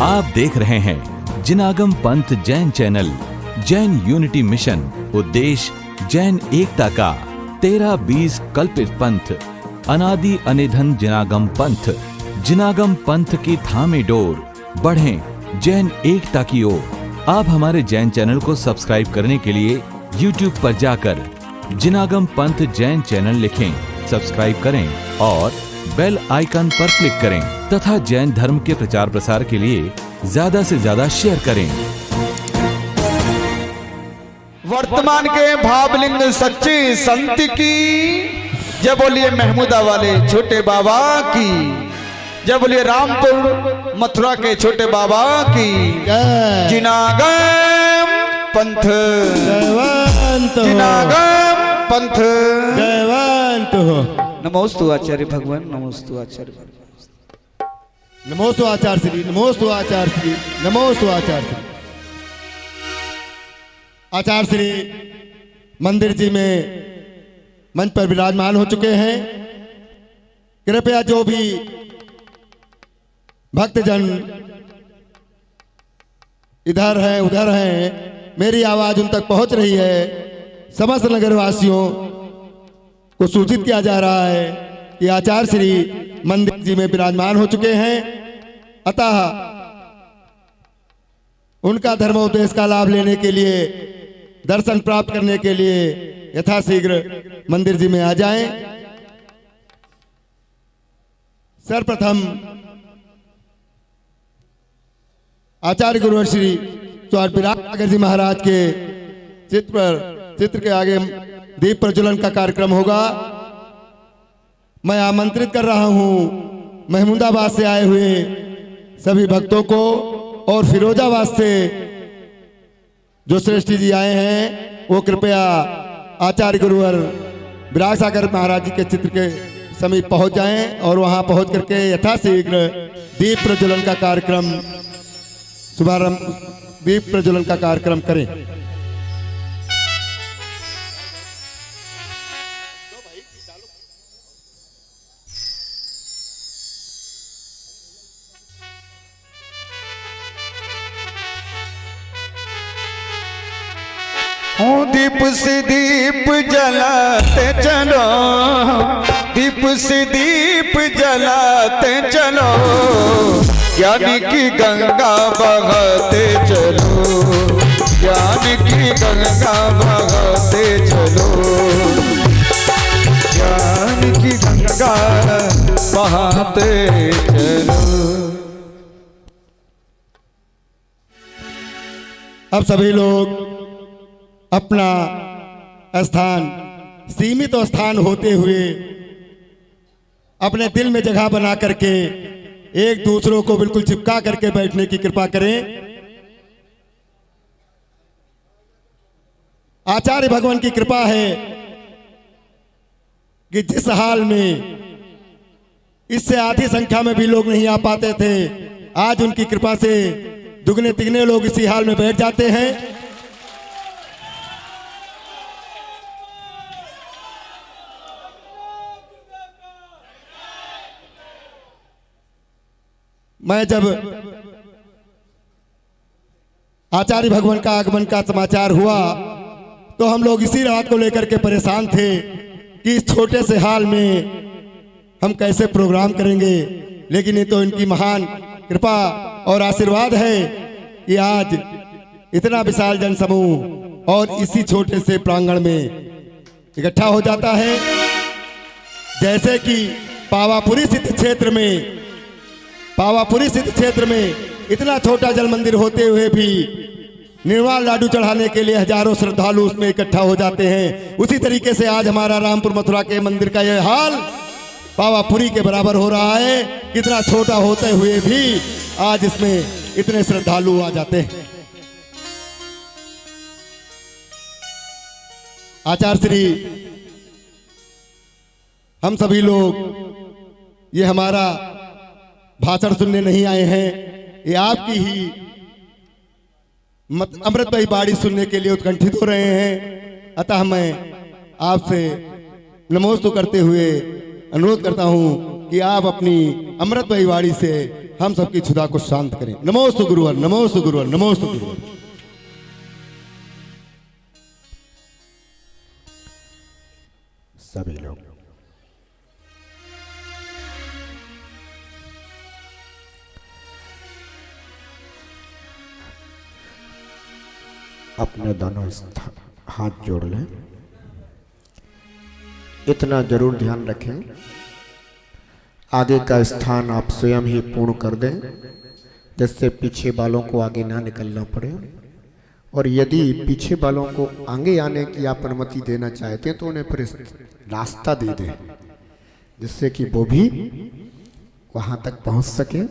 आप देख रहे हैं जिनागम पंथ Jain channel. Jain unity mission, उद्देश्य जैन एकता का। 13-20 कल्पित पंथ, अनादि अनिधन जिनागम पंथ। जिनागम पंथ की थामे डोर, बढ़ें जैन एकता की ओर। आप हमारे जैन चैनल को सब्सक्राइब करने के लिए YouTube पर जाकर जिनागम पंथ जैन चैनल लिखें, सब्सक्राइब करें और बेल आइकन पर क्लिक करें तथा जैन धर्म के प्रचार प्रसार के लिए ज्यादा से ज्यादा शेयर करें। वर्तमान के भावलिंग सच्चे संत की जय बोलिए, महमूदा वाले छोटे बाबा की जय बोलिए, रामपुर मथुरा के छोटे बाबा की जिनागम पंथ जयवंत, जिनागम पंथ जयवंत हो। नमोस्तु आचार्य भगवान, नमोस्तु आचार्य भगवान, नमोस्तु आचार्य श्री, नमोस्तु आचार्य श्री, नमोस्तु आचार्य श्री। आचार्य श्री मंदिर जी में मंच पर विराजमान हो चुके हैं। कृपया जो भी भक्तजन इधर हैं उधर हैं, मेरी आवाज उन तक पहुंच रही है। समस्त नगरवासियों को सूचित किया जा रहा है कि आचार्य श्री मंदिर जी में विराजमान हो चुके हैं, अतः उनका धर्मोपदेश का लाभ लेने के लिए, दर्शन प्राप्त करने के लिए यथाशीघ्र मंदिर जी में आ जाएं। सर्वप्रथम आचार्य गुरुवर श्री स्वामी विराट जी महाराज के चित्र के आगे दीप प्रज्वलन का कार्यक्रम होगा। मैं आमंत्रित कर रहा हूं महमूदाबाद से आए हुए सभी भक्तों को और फिरोजाबाद से जो श्रेष्ठी जी आए हैं वो कृपया आचार्य गुरुवर विराट सागर महाराज जी के चित्र के समीप पहुंच जाएं और वहां पहुंच करके यथाशीघ्र दीप प्रज्वलन का कार्यक्रम शुभारंभ, दीप प्रज्वलन का कार्यक्रम करें। दीप से दीप जलाते चलो, दीप से दीप जलाते चलो, ज्ञान की गंगा बहाते चलो, ज्ञान की गंगा बहाते चलो, ज्ञान की गंगा बहाते चलो। अब सभी लोग अपना स्थान, सीमित स्थान होते हुए अपने दिल में जगह बना करके एक दूसरों को बिल्कुल चिपका करके बैठने की कृपा करें। आचार्य भगवान की कृपा है कि जिस हाल में इससे आधी संख्या में भी लोग नहीं आ पाते थे, आज उनकी कृपा से दुगने तिगने लोग इसी हाल में बैठ जाते हैं। मैं जब आचार्य भगवान का आगमन का समाचार हुआ तो हम लोग इसी बात को लेकर के परेशान थे कि इस छोटे से हाल में हम कैसे प्रोग्राम करेंगे, लेकिन ये तो इनकी महान कृपा और आशीर्वाद है कि आज इतना विशाल जनसमूह और इसी छोटे से प्रांगण में इकट्ठा हो जाता है। जैसे कि पावापुरी स्थित क्षेत्र में इतना छोटा जल मंदिर होते हुए भी निर्वाण लाडू चढ़ाने के लिए हजारों श्रद्धालु उसमें इकट्ठा हो जाते हैं, उसी तरीके से आज हमारा रामपुर मथुरा के मंदिर का यह हाल पावापुरी के बराबर हो रहा है। कितना छोटा होते हुए भी आज इसमें इतने श्रद्धालु आ जाते हैं। आचार्य श्री, हम सभी लोग ये हमारा भाषण सुनने नहीं आए हैं, ये आपकी ही अमृतमयी बाणी सुनने के लिए उत्कंठित हो रहे हैं। अतः मैं आपसे नमोस्तु करते हुए अनुरोध करता हूं कि आप अपनी अमृतमयी वाणी से हम सबकी क्षुधा को शांत करें। नमोस्तु गुरुवर, नमोस्तु गुरुवर, नमोस्तु गुरुवर। सभी लोग अपने दोनों हाथ जोड़ लें। इतना जरूर ध्यान रखें, आगे का स्थान आप स्वयं ही पूर्ण कर दें, जिससे पीछे वालों को आगे ना निकलना पड़े। और यदि पीछे वालों को आगे आने की आप अनुमति देना चाहते हैं तो उन्हें फिर रास्ता दे दें, जिससे कि वो भी वहां तक पहुंच सके।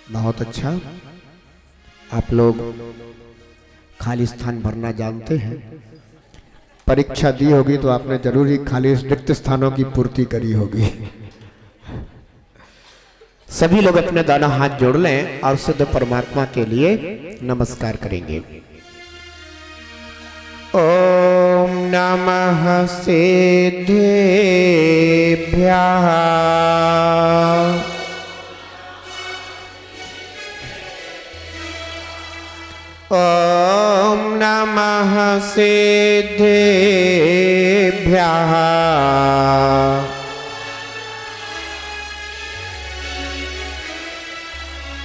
बहुत अच्छा, आप लोग खाली स्थान भरना जानते हैं। परीक्षा दी होगी तो आपने जरूर ही खाली रिक्त स्थानों की पूर्ति करी होगी। सभी लोग अपने दोनों हाथ जोड़ लें और शुद्ध परमात्मा के लिए नमस्कार करेंगे। ओम नमः सिद्धेभ्यः। ओम नमः सिद्धेभ्यः।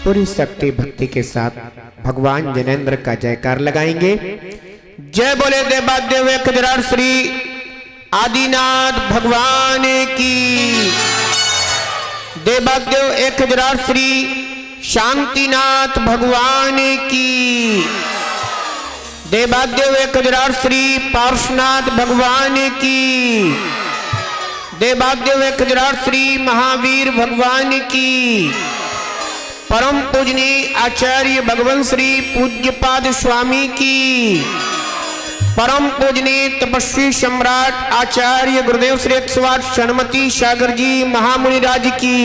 पूरी शक्ति भक्ति के साथ भगवान जैनेन्द्र का जयकार लगाएंगे। जय बोले देवादेव खजरार श्री आदिनाथ भगवान की। देवादेव एक खजरार श्री शांतिनाथ भगवान की। देवादेव एक खजरार श्री पार्श्वनाथ भगवान की। देवादेव एक खजरार श्री महावीर भगवान की। परम पूजनीय आचार्य भगवान श्री पूज्यपाद स्वामी की। परम पूजनीय तपस्वी सम्राट आचार्य गुरुदेव श्री 108 शनमती सागर जी महामुनि राज की।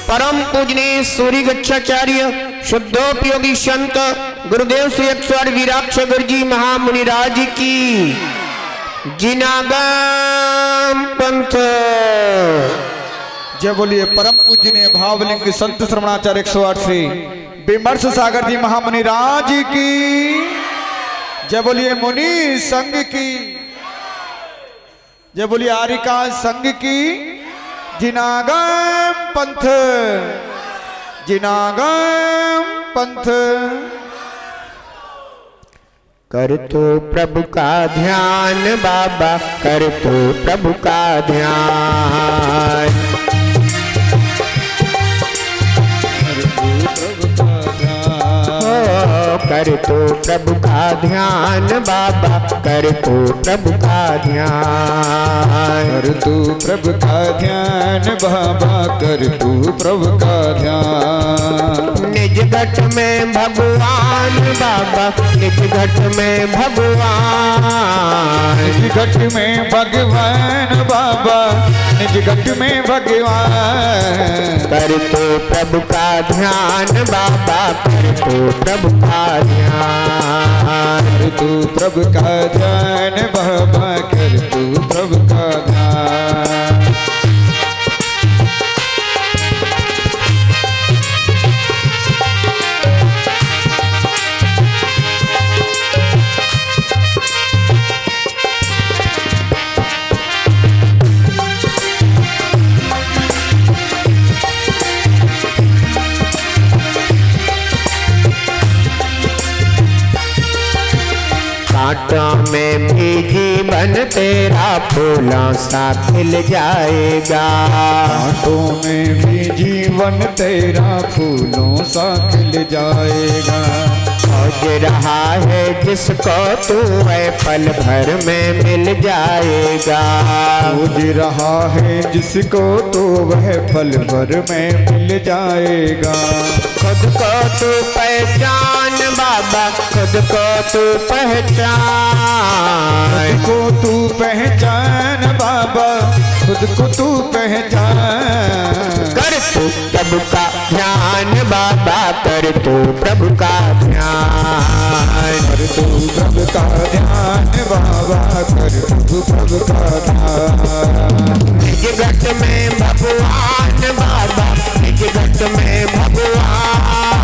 परम पूजनीय सूर्य गच्छाचार्य शुद्धोपयोगी संत गुरुदेव श्री 108 वीराक्षगर जी महामुनि राज की। जिनागम पंथ। जय बोलिए परम पूजनीय भावलिंग संत श्रवणाचार्य 108 श्री विमर्श सागर जी महामुनि राज की। जय बोलिए मुनि संघ की। जय बोलिए आरिका संघ की। जिनागम पंथ, जिनागम पंथ। कर तो प्रभु का ध्यान बाबा, कर तो प्रभु का ध्यान। कर तो प्रभु का ध्यान बाबा, कर तो प्रभु का ध्यान। कर तू प्रभु का ध्यान बाबा, कर तू प्रभु का ध्यान। निज घट में भगवान बाबा, निज घट में भगवान। निज घट में भगवान बाबा, निज घट में भगवान। कर तो प्रभु का ध्यान बाबा, कर तो प्रभु का ध्यान। कर तू प्रभु का ध्यान बाबा, कर तू प्रभु का ध्यान। कांटों में भी जीवन तेरा फूलों सा खिल जाएगा। कांटों में भी जीवन तेरा फूलों सा खिल जाएगा। खोज रहा है जिसको तू है पल भर में मिल जाएगा। खोज रहा है जिसको तो वह पल भर में मिल जाएगा। खुद को तू पहचान बाबा, खुद को तू पहचान। खुद को तू पहचान बाबा, खुद को तू पहचान। कर तू प्रभु का ध्यान बाबा, कर तू प्रभु का ध्यान। कर तू प्रभु का ध्यान बाबा, कर तू प्रभु का ध्यान। निज घट में भगवान बाबा, निज घट में भगवान,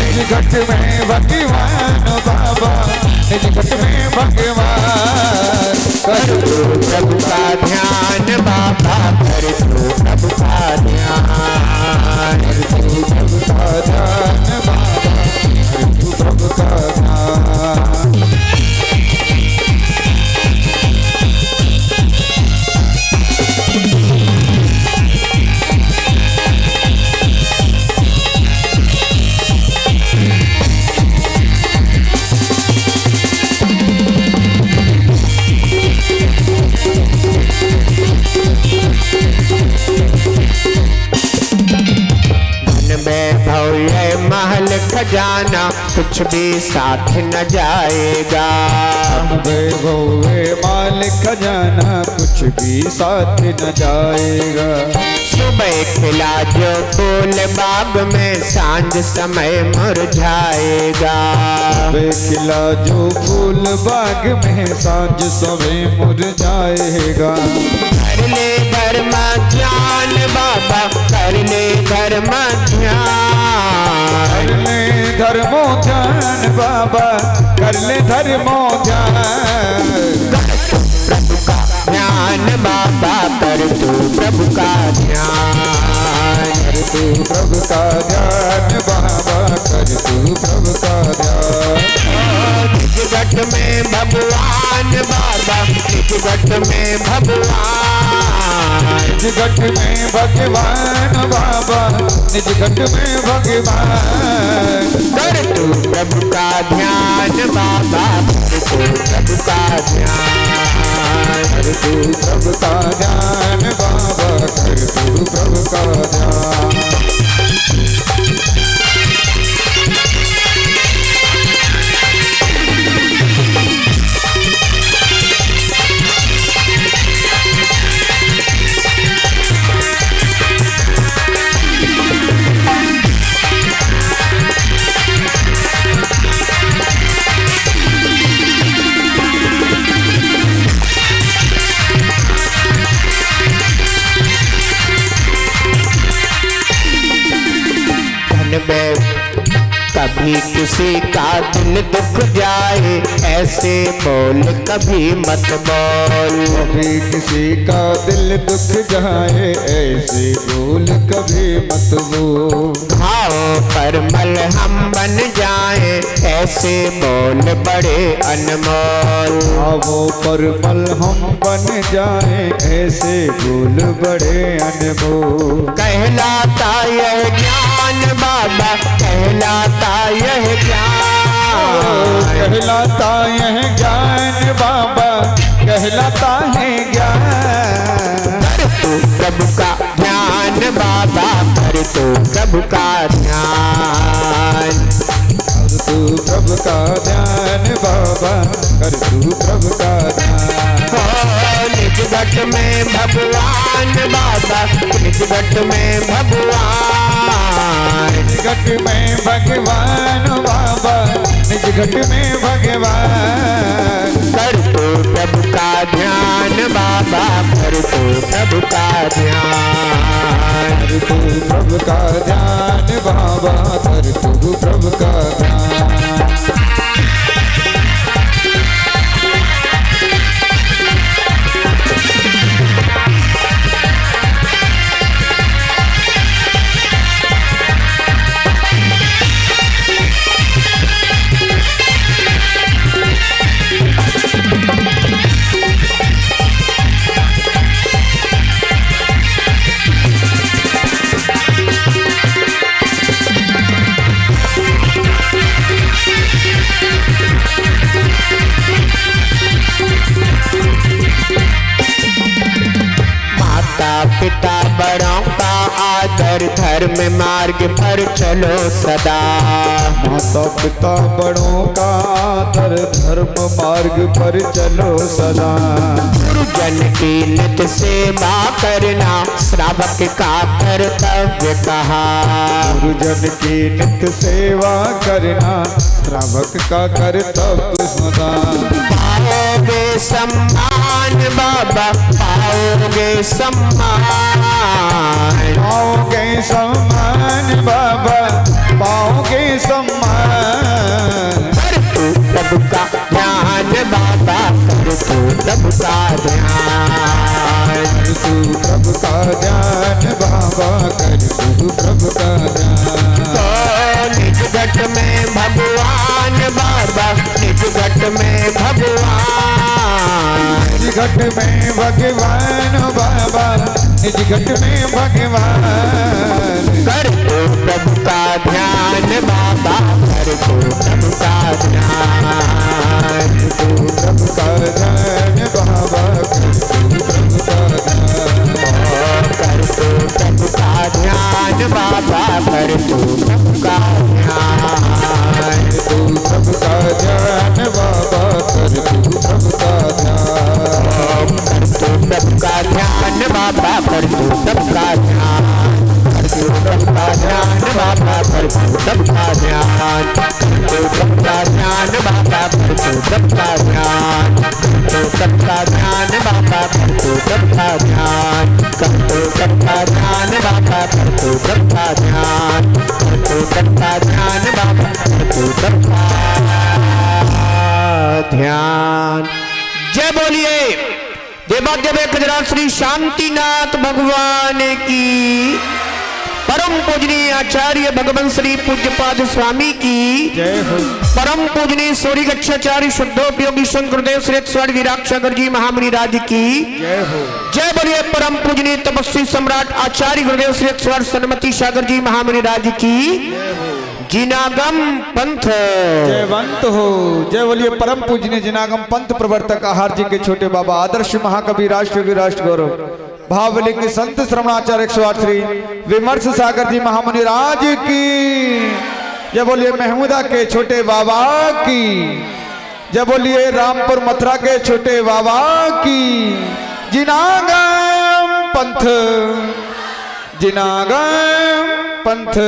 निज घट में भगवान बाबा, निज घट में भगवान। कर तू प्रभु का ध्यान बाबा, कर तू प्रभु का ध्यान, कर तू प्रभु का ध्यान बाबा, कर तू प्रभु का ध्यान। महल खजाना कुछ भी साथ न जाएगा, वैभव माल खजाना कुछ भी साथ न जाएगा। सुबह खिला जो फूल बाग में सांझ समय मुरझाएगा, सुबह खिला जो फूल बाग में सांझ समय मुरझाएगा। कर ले धर्म ध्यान बाबा, कर ले धर्म ध्यान, कर ले धर्मो ध्यान बाबा, कर ले धर्मो ध्यान। प्रभु का ध्यान बाबा, कर तू प्रभु का ध्यान, कर तू प्रभु का ध्यान बाबा, कर तू प्रभु का ध्यान। निज घट में भगवान बाबा, निज घट में भगवान, निज घट में भगवान बाबा, निज घट में भगवान। कर तू प्रभु का ध्यान बाबा, कर तू प्रभु का ध्यान, कर तू प्रभु का ध्यान बाबा, कर तू प्रभु का ध्यान। में कभी किसी का दिल दुख जाए, ऐसे बोल कभी मत बोल, कभी किसी का दिल दुख जाए, ऐसे बोल कभी मत बोल। घाव पर मलहम बन जाए, ऐसे बोल बड़े अनमोल, घावों पर मलहम बन जाए, ऐसे बोल बड़े अनमोल। कहलाता यह ज्ञान बाबा, कहलाता यह ज्ञान, कहलाता यह ज्ञान बाबा, कहलाता है ज्ञान। कर तू प्रभु का ध्यान बाबा, कर तू प्रभु का ध्यान, कर तू प्रभु का ध्यान बाबा, कर तू प्रभु का ध्यान। निज घट में भगवान बाबा, निज घट में भगवान, निज घट में भगवान बाबा, निज घट में भगवान। कर तू प्रभु का ध्यान बाबा, कर तू प्रभु का ध्यान, कर तू प्रभु का ध्यान बाबा, कर तू प्रभु का ध्यान। धर्म मार्ग पर चलो सदा। माता पिता बड़ों का आदर, धर्म मार्ग पर चलो सदा। गुरुजन की नित सेवा करना श्रावक का कर्तव्य कहा। गुरुजन की नित्य सेवा करना श्रावक का कर्तव्य सदा। पाओगे सम्मान बाबा, पाओगे सम्मान। पाओगे सम्मान बाबा, पाओगे सम्मान। कर तू प्रभु का ध्यान बाबा, कर तू प्रभु का ध्यान। कर तू प्रभु का ध्यान बाबा, कर तू प्रभु का ध्यान। तो निज घट में भगवान बाबा, निज घट में भगवान। निज घट में भगवान बाबा, निज घट में भगवान। कर तू प्रभु का ध्यान बाबा, कर तू प्रभु का ध्यान। तू प्रभु का ध्यान बाबा, कर तू प्रभु का ध्यान। कर तू प्रभु का ध्यान बाबा, कर तू प्रभु का ध्यान। तू प्रभु का ध्यान बाबा, कर तू प्रभु का ध्यान। कर तू प्रभु का ध्यान बाबा, कर तू प्रभु का ध्यान। कर तू प्रभु का ध्यान बाबा, कर तू प्रभु का ध्यान। कर तू प्रभु का ध्यान बाबा, कर तू प्रभु का ध्यान। कर तू प्रभु का ध्यान बाबा, कर तू प्रभु का ध्यान। कर तू प्रभु का ध्यान बाबा, कर तू प्रभु का ध्यान। कर तू प्रभु का ध्यान बाबा, कर तू प्रभु का ध्यान। जय बोलिए देवादेव खजरा श्री शांतिनाथ भगवान की। परम पूजनीय आचार्य भगवान श्री पूज्यपाद स्वामी की जय हो। परम पूजनीय सूर्य गच्छाचार्य शुद्धोपयोगी शंकरदेव श्री स्वामी विराटसागर जी महामुनि राज की जय हो। जय बोलिए परम पूजनीय तपस्वी सम्राट आचार्य गुरुदेव श्री स्वामी सन्मति सागर जी महामुनि राज की जिनागम पंथ जयवंत हो। जय बोलिए परम पूजनीय जिनागम पंथ प्रवर्तक आहार जी के छोटे बाबा आदर्श महाकवि राष्ट्र राष्ट्र गौरव भावलिंग संत श्रवणाचार्य 108 श्री विमर्श सागर जी महामुनि राज की। जय बोलिए महमूदा के छोटे बाबा की। जय बोलिए रामपुर मथुरा के छोटे बाबा की। जिनागम पंथ, जिनागम पंथ।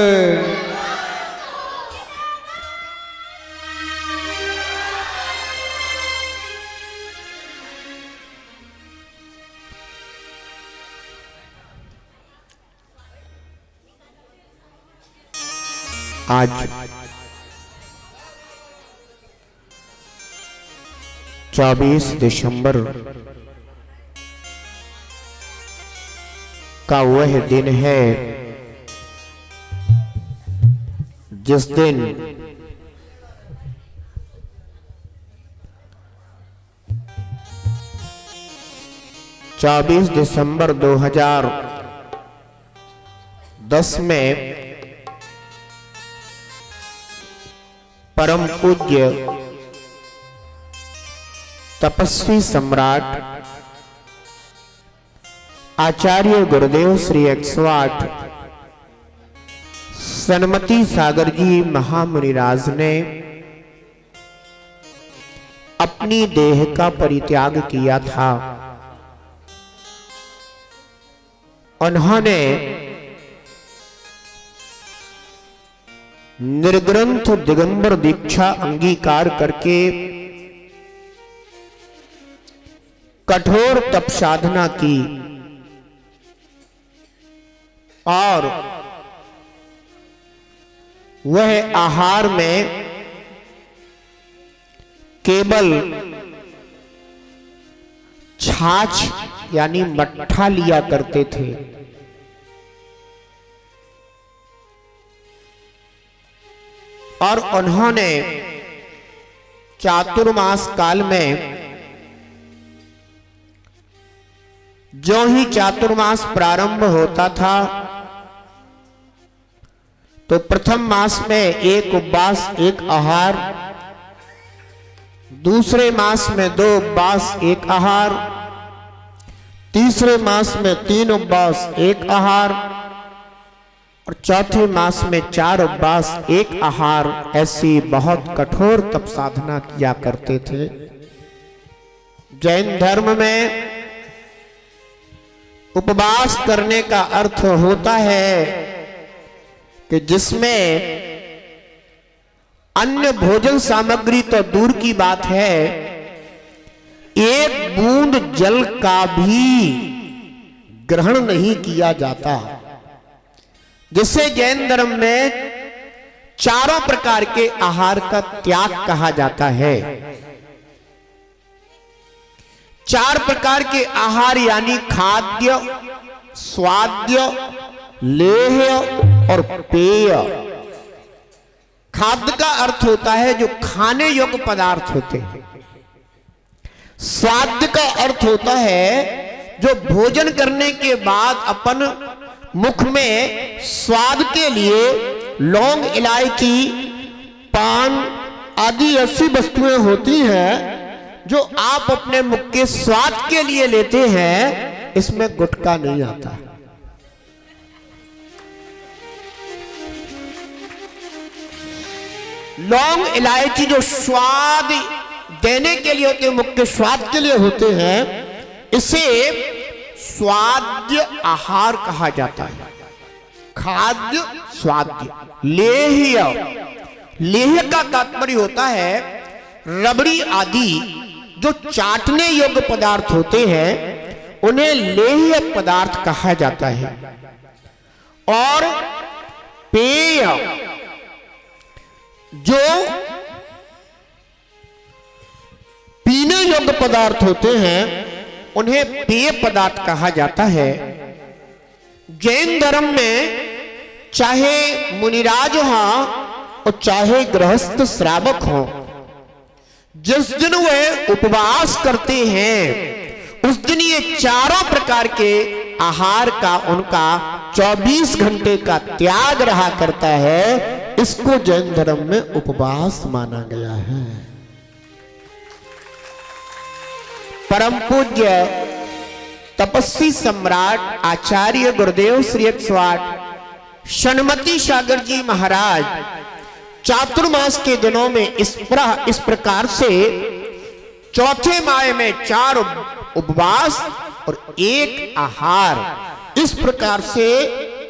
आज 24 दिसंबर का वह दिन है जिस दिन चौबीस दिसंबर 2010 में परम पूज्य तपस्वी सम्राट आचार्य गुरुदेव श्री 108 सन्मति सागर जी महामुनि राज ने अपनी देह का परित्याग किया था। उन्होंने निर्ग्रंथ दिगंबर दीक्षा अंगीकार करके कठोर तप साधना की और वह आहार में केवल छाछ यानी मट्ठा लिया करते थे। और उन्होंने चातुर्मास काल में जो ही चातुर्मास प्रारंभ होता था तो प्रथम मास में एक उपवास एक आहार, दूसरे मास में 2 उपवास एक आहार, तीसरे मास में 3 उपवास एक आहार और चौथे मास में 4 उपवास 1 आहार, ऐसी बहुत कठोर तप साधना किया करते थे। जैन धर्म में उपवास करने का अर्थ होता है कि जिसमें अन्य भोजन सामग्री तो दूर की बात है, एक बूंद जल का भी ग्रहण नहीं किया जाता। जिसे जैन धर्म में 4 प्रकार के आहार का त्याग कहा जाता है। 4 प्रकार के आहार यानी खाद्य, स्वाद्य, लेह्य और पेय। खाद्य का अर्थ होता है जो खाने योग्य पदार्थ होते हैं। स्वाद्य का अर्थ होता है जो भोजन करने के बाद अपन मुख में स्वाद के लिए लौंग, इलायची, पान आदि ऐसी वस्तुएं होती हैं जो आप अपने मुख के स्वाद के लिए लेते हैं। इसमें गुटखा नहीं आता। लौंग, इलायची जो स्वाद देने के लिए होते हैं, मुख के स्वाद के लिए होते हैं, इसे स्वाद्य आहार कहा जाता है। खाद्य, स्वाद्य। लेह्य, लेह्य का तात्पर्य होता है रबड़ी आदि जो चाटने योग्य पदार्थ होते हैं, उन्हें लेह्य पदार्थ कहा जाता है। और पेय, जो पीने योग्य पदार्थ होते हैं, उन्हें पेय पदार्थ कहा जाता है। जैन धर्म में चाहे मुनिराज हो और चाहे गृहस्थ श्रावक हो, जिस दिन वे उपवास करते हैं उस दिन ये 4 प्रकार के आहार का उनका 24 घंटे का त्याग रहा करता है। इसको जैन धर्म में उपवास माना गया है। परम पूज्य तपस्वी सम्राट आचार्य गुरुदेव श्री 108 षण्मती सागर जी महाराज चातुर्मास के दिनों में इस प्रकार से चौथे माह में 4 उपवास और 1 आहार, इस प्रकार से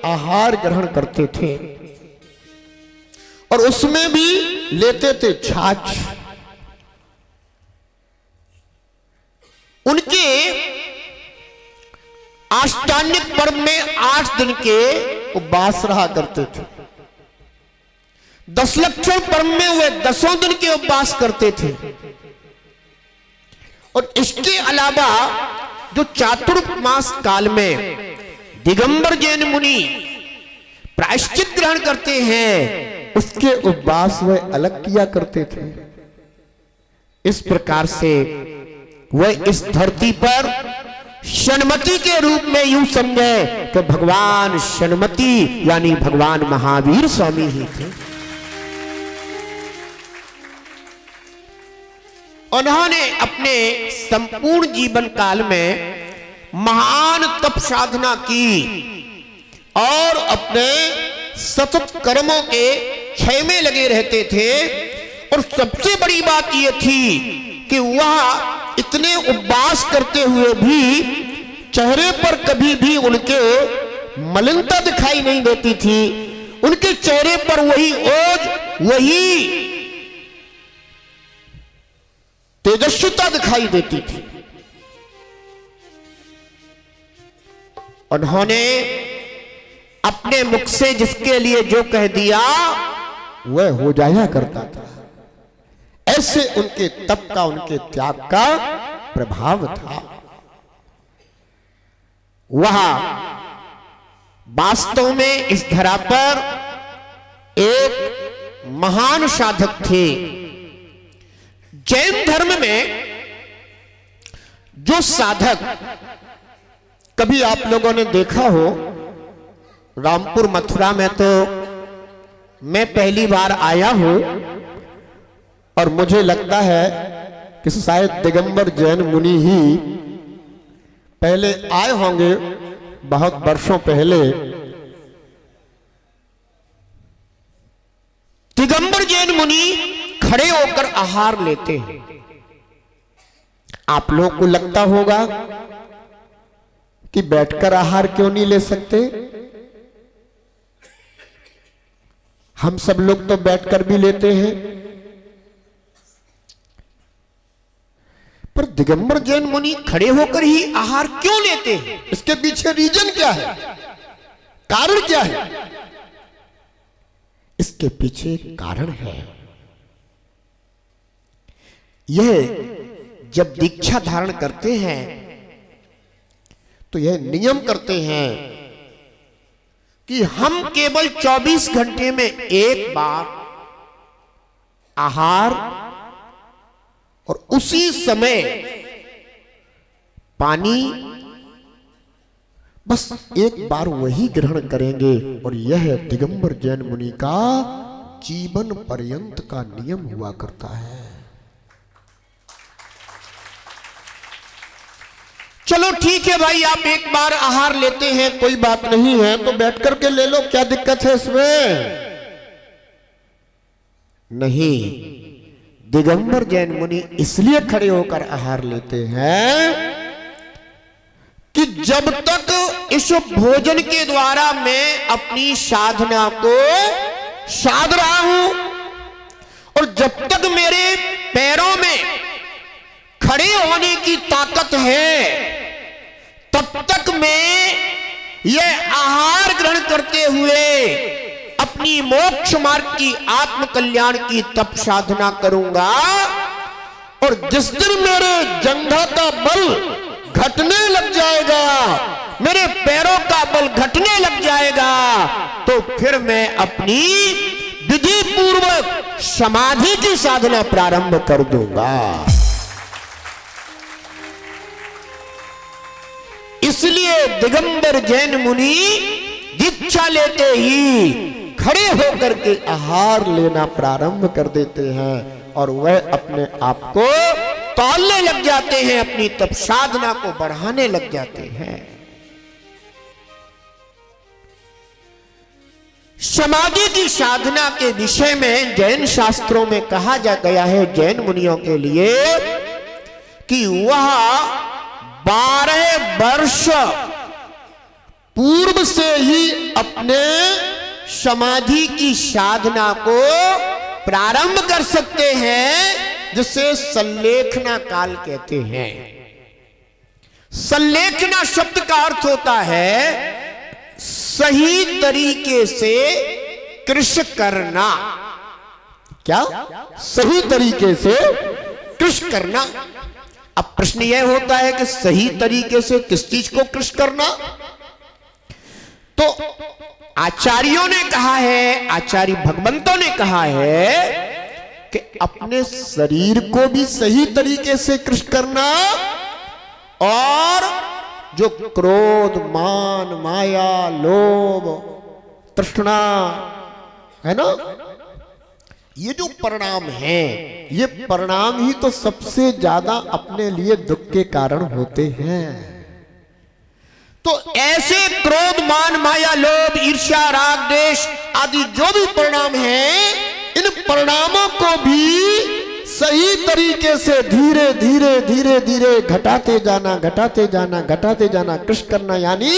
आहार ग्रहण करते थे। और उसमें भी लेते थे छाछ। उनके आष्टान्निक पर्व में 8 दिन के उपवास रहा करते थे। 10 लक्षण पर्व में वे 10 दिन के उपवास करते थे। और इसके अलावा जो चातुर्मास काल में दिगंबर जैन मुनि प्रायश्चित ग्रहण करते हैं, उसके उपवास वे अलग किया करते थे। इस प्रकार से वह इस धरती पर षण्मती के रूप में यूं समझे कि भगवान षण्मती यानी भगवान महावीर स्वामी ही थे। उन्होंने अपने संपूर्ण जीवन काल में महान तप साधना की और अपने सतत कर्मों के क्षय में लगे रहते थे। और सबसे बड़ी बात यह थी कि वह इतने उपवास करते हुए भी चेहरे पर कभी भी उनके मलिनता दिखाई नहीं देती थी। उनके चेहरे पर वही ओज, वही तेजस्विता दिखाई देती थी। उन्होंने अपने मुख से जिसके लिए जो कह दिया वह हो जाया करता था। ऐसे उनके तप का, उनके त्याग का प्रभाव था। वह वास्तव में इस धरा पर एक महान साधक थे। जैन धर्म में जो साधक, कभी आप लोगों ने देखा हो, रामपुर मथुरा में तो मैं पहली बार आया हूं और मुझे लगता है कि शायद दिगंबर जैन मुनि ही पहले आए होंगे, बहुत वर्षों पहले। जैन मुनि खड़े होकर आहार लेते हैं। आप लोगों को लगता होगा कि बैठकर आहार क्यों नहीं ले सकते? हम सब लोग तो बैठकर भी लेते हैं, पर दिगंबर जैन मुनि खड़े होकर ही आहार क्यों लेते हैं? इसके पीछे रीजन क्या है, कारण क्या है? इसके पीछे कारण है। यह जब दीक्षा धारण करते हैं तो यह नियम करते हैं कि हम केवल 24 घंटे में एक बार आहार और उसी समय पानी बस एक बार वही ग्रहण करेंगे। और यह दिगंबर जैन मुनि का जीवन पर्यंत का नियम हुआ करता है। चलो ठीक है भाई, आप एक बार आहार लेते हैं, कोई बात नहीं है, तो बैठ करके ले लो, क्या दिक्कत है इसमें? नहीं, दिगंबर जैन मुनि इसलिए खड़े होकर आहार लेते हैं कि जब तक इस भोजन के द्वारा मैं अपनी साधना को साध रहा हूं और जब तक मेरे पैरों में खड़े होने की ताकत है, तब तक मैं यह आहार ग्रहण करते हुए अपनी मोक्ष मार्ग की आत्म कल्याण की तप साधना करूंगा। और जिस दिन मेरे जंघा का बल घटने लग जाएगा, मेरे पैरों का बल घटने लग जाएगा, तो फिर मैं अपनी विधि पूर्वक समाधि की साधना प्रारंभ कर दूंगा। इसलिए दिगंबर जैन मुनि दीक्षा लेते ही खड़े होकर के आहार लेना प्रारंभ कर देते हैं और वह अपने आप को तौलने लग जाते हैं, अपनी तप साधना को बढ़ाने लग जाते हैं। समाधि की साधना के विषय में जैन शास्त्रों में कहा जा गया है जैन मुनियों के लिए कि वह 12 वर्ष पूर्व से ही अपने समाधि की साधना को प्रारंभ कर सकते हैं, जिसे संलेखना काल कहते हैं। संलेखना शब्द का अर्थ होता है सही तरीके से कृष्ण करना। क्या? सही तरीके से कृष्ण करना। अब प्रश्न यह होता है कि सही तरीके से किस चीज को कृष्ण करना? तो आचार्यों ने कहा है, आचार्य भगवंतों ने कहा है कि अपने शरीर को भी सही तरीके से कृष्ण करना और जो क्रोध, मान, माया, लोभ, तृष्णा है ना, ये जो परिणाम है, ये परिणाम ही तो सबसे ज्यादा अपने लिए दुख के कारण होते हैं। तो ऐसे क्रोध, मान, माया, लोभ, ईर्ष्या, राग, द्वेष आदि जो भी परिणाम हैं, इन परिणामों को भी सही तरीके से धीरे धीरे धीरे धीरे घटाते जाना, घटाते जाना, घटाते जाना, कृष्ण करना, यानी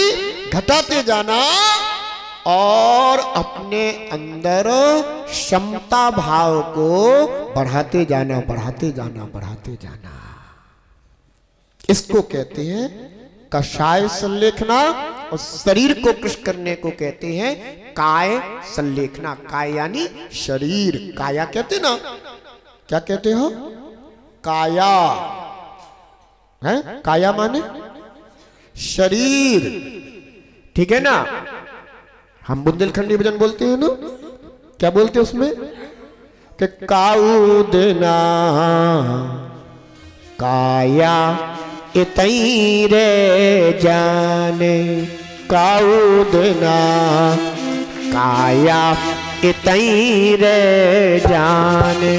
घटाते जाना और अपने अंदर क्षमता भाव को बढ़ाते जाना, बढ़ाते जाना, बढ़ाते जाना। इसको कहते हैं कषाय संलेखना और शरीर को कृष्ण करने को कहते हैं काय संलेखना। काय यानी शरीर, काया कहते ना, क्या कहते हो? काया है, काया माने शरीर, ठीक है ना। हम बुंदेलखंडी भजन बोलते हैं ना, क्या बोलते हैं उसमें कि काऊ देना काया इतई रे जाने, काऊ देना काया इतई रे जाने,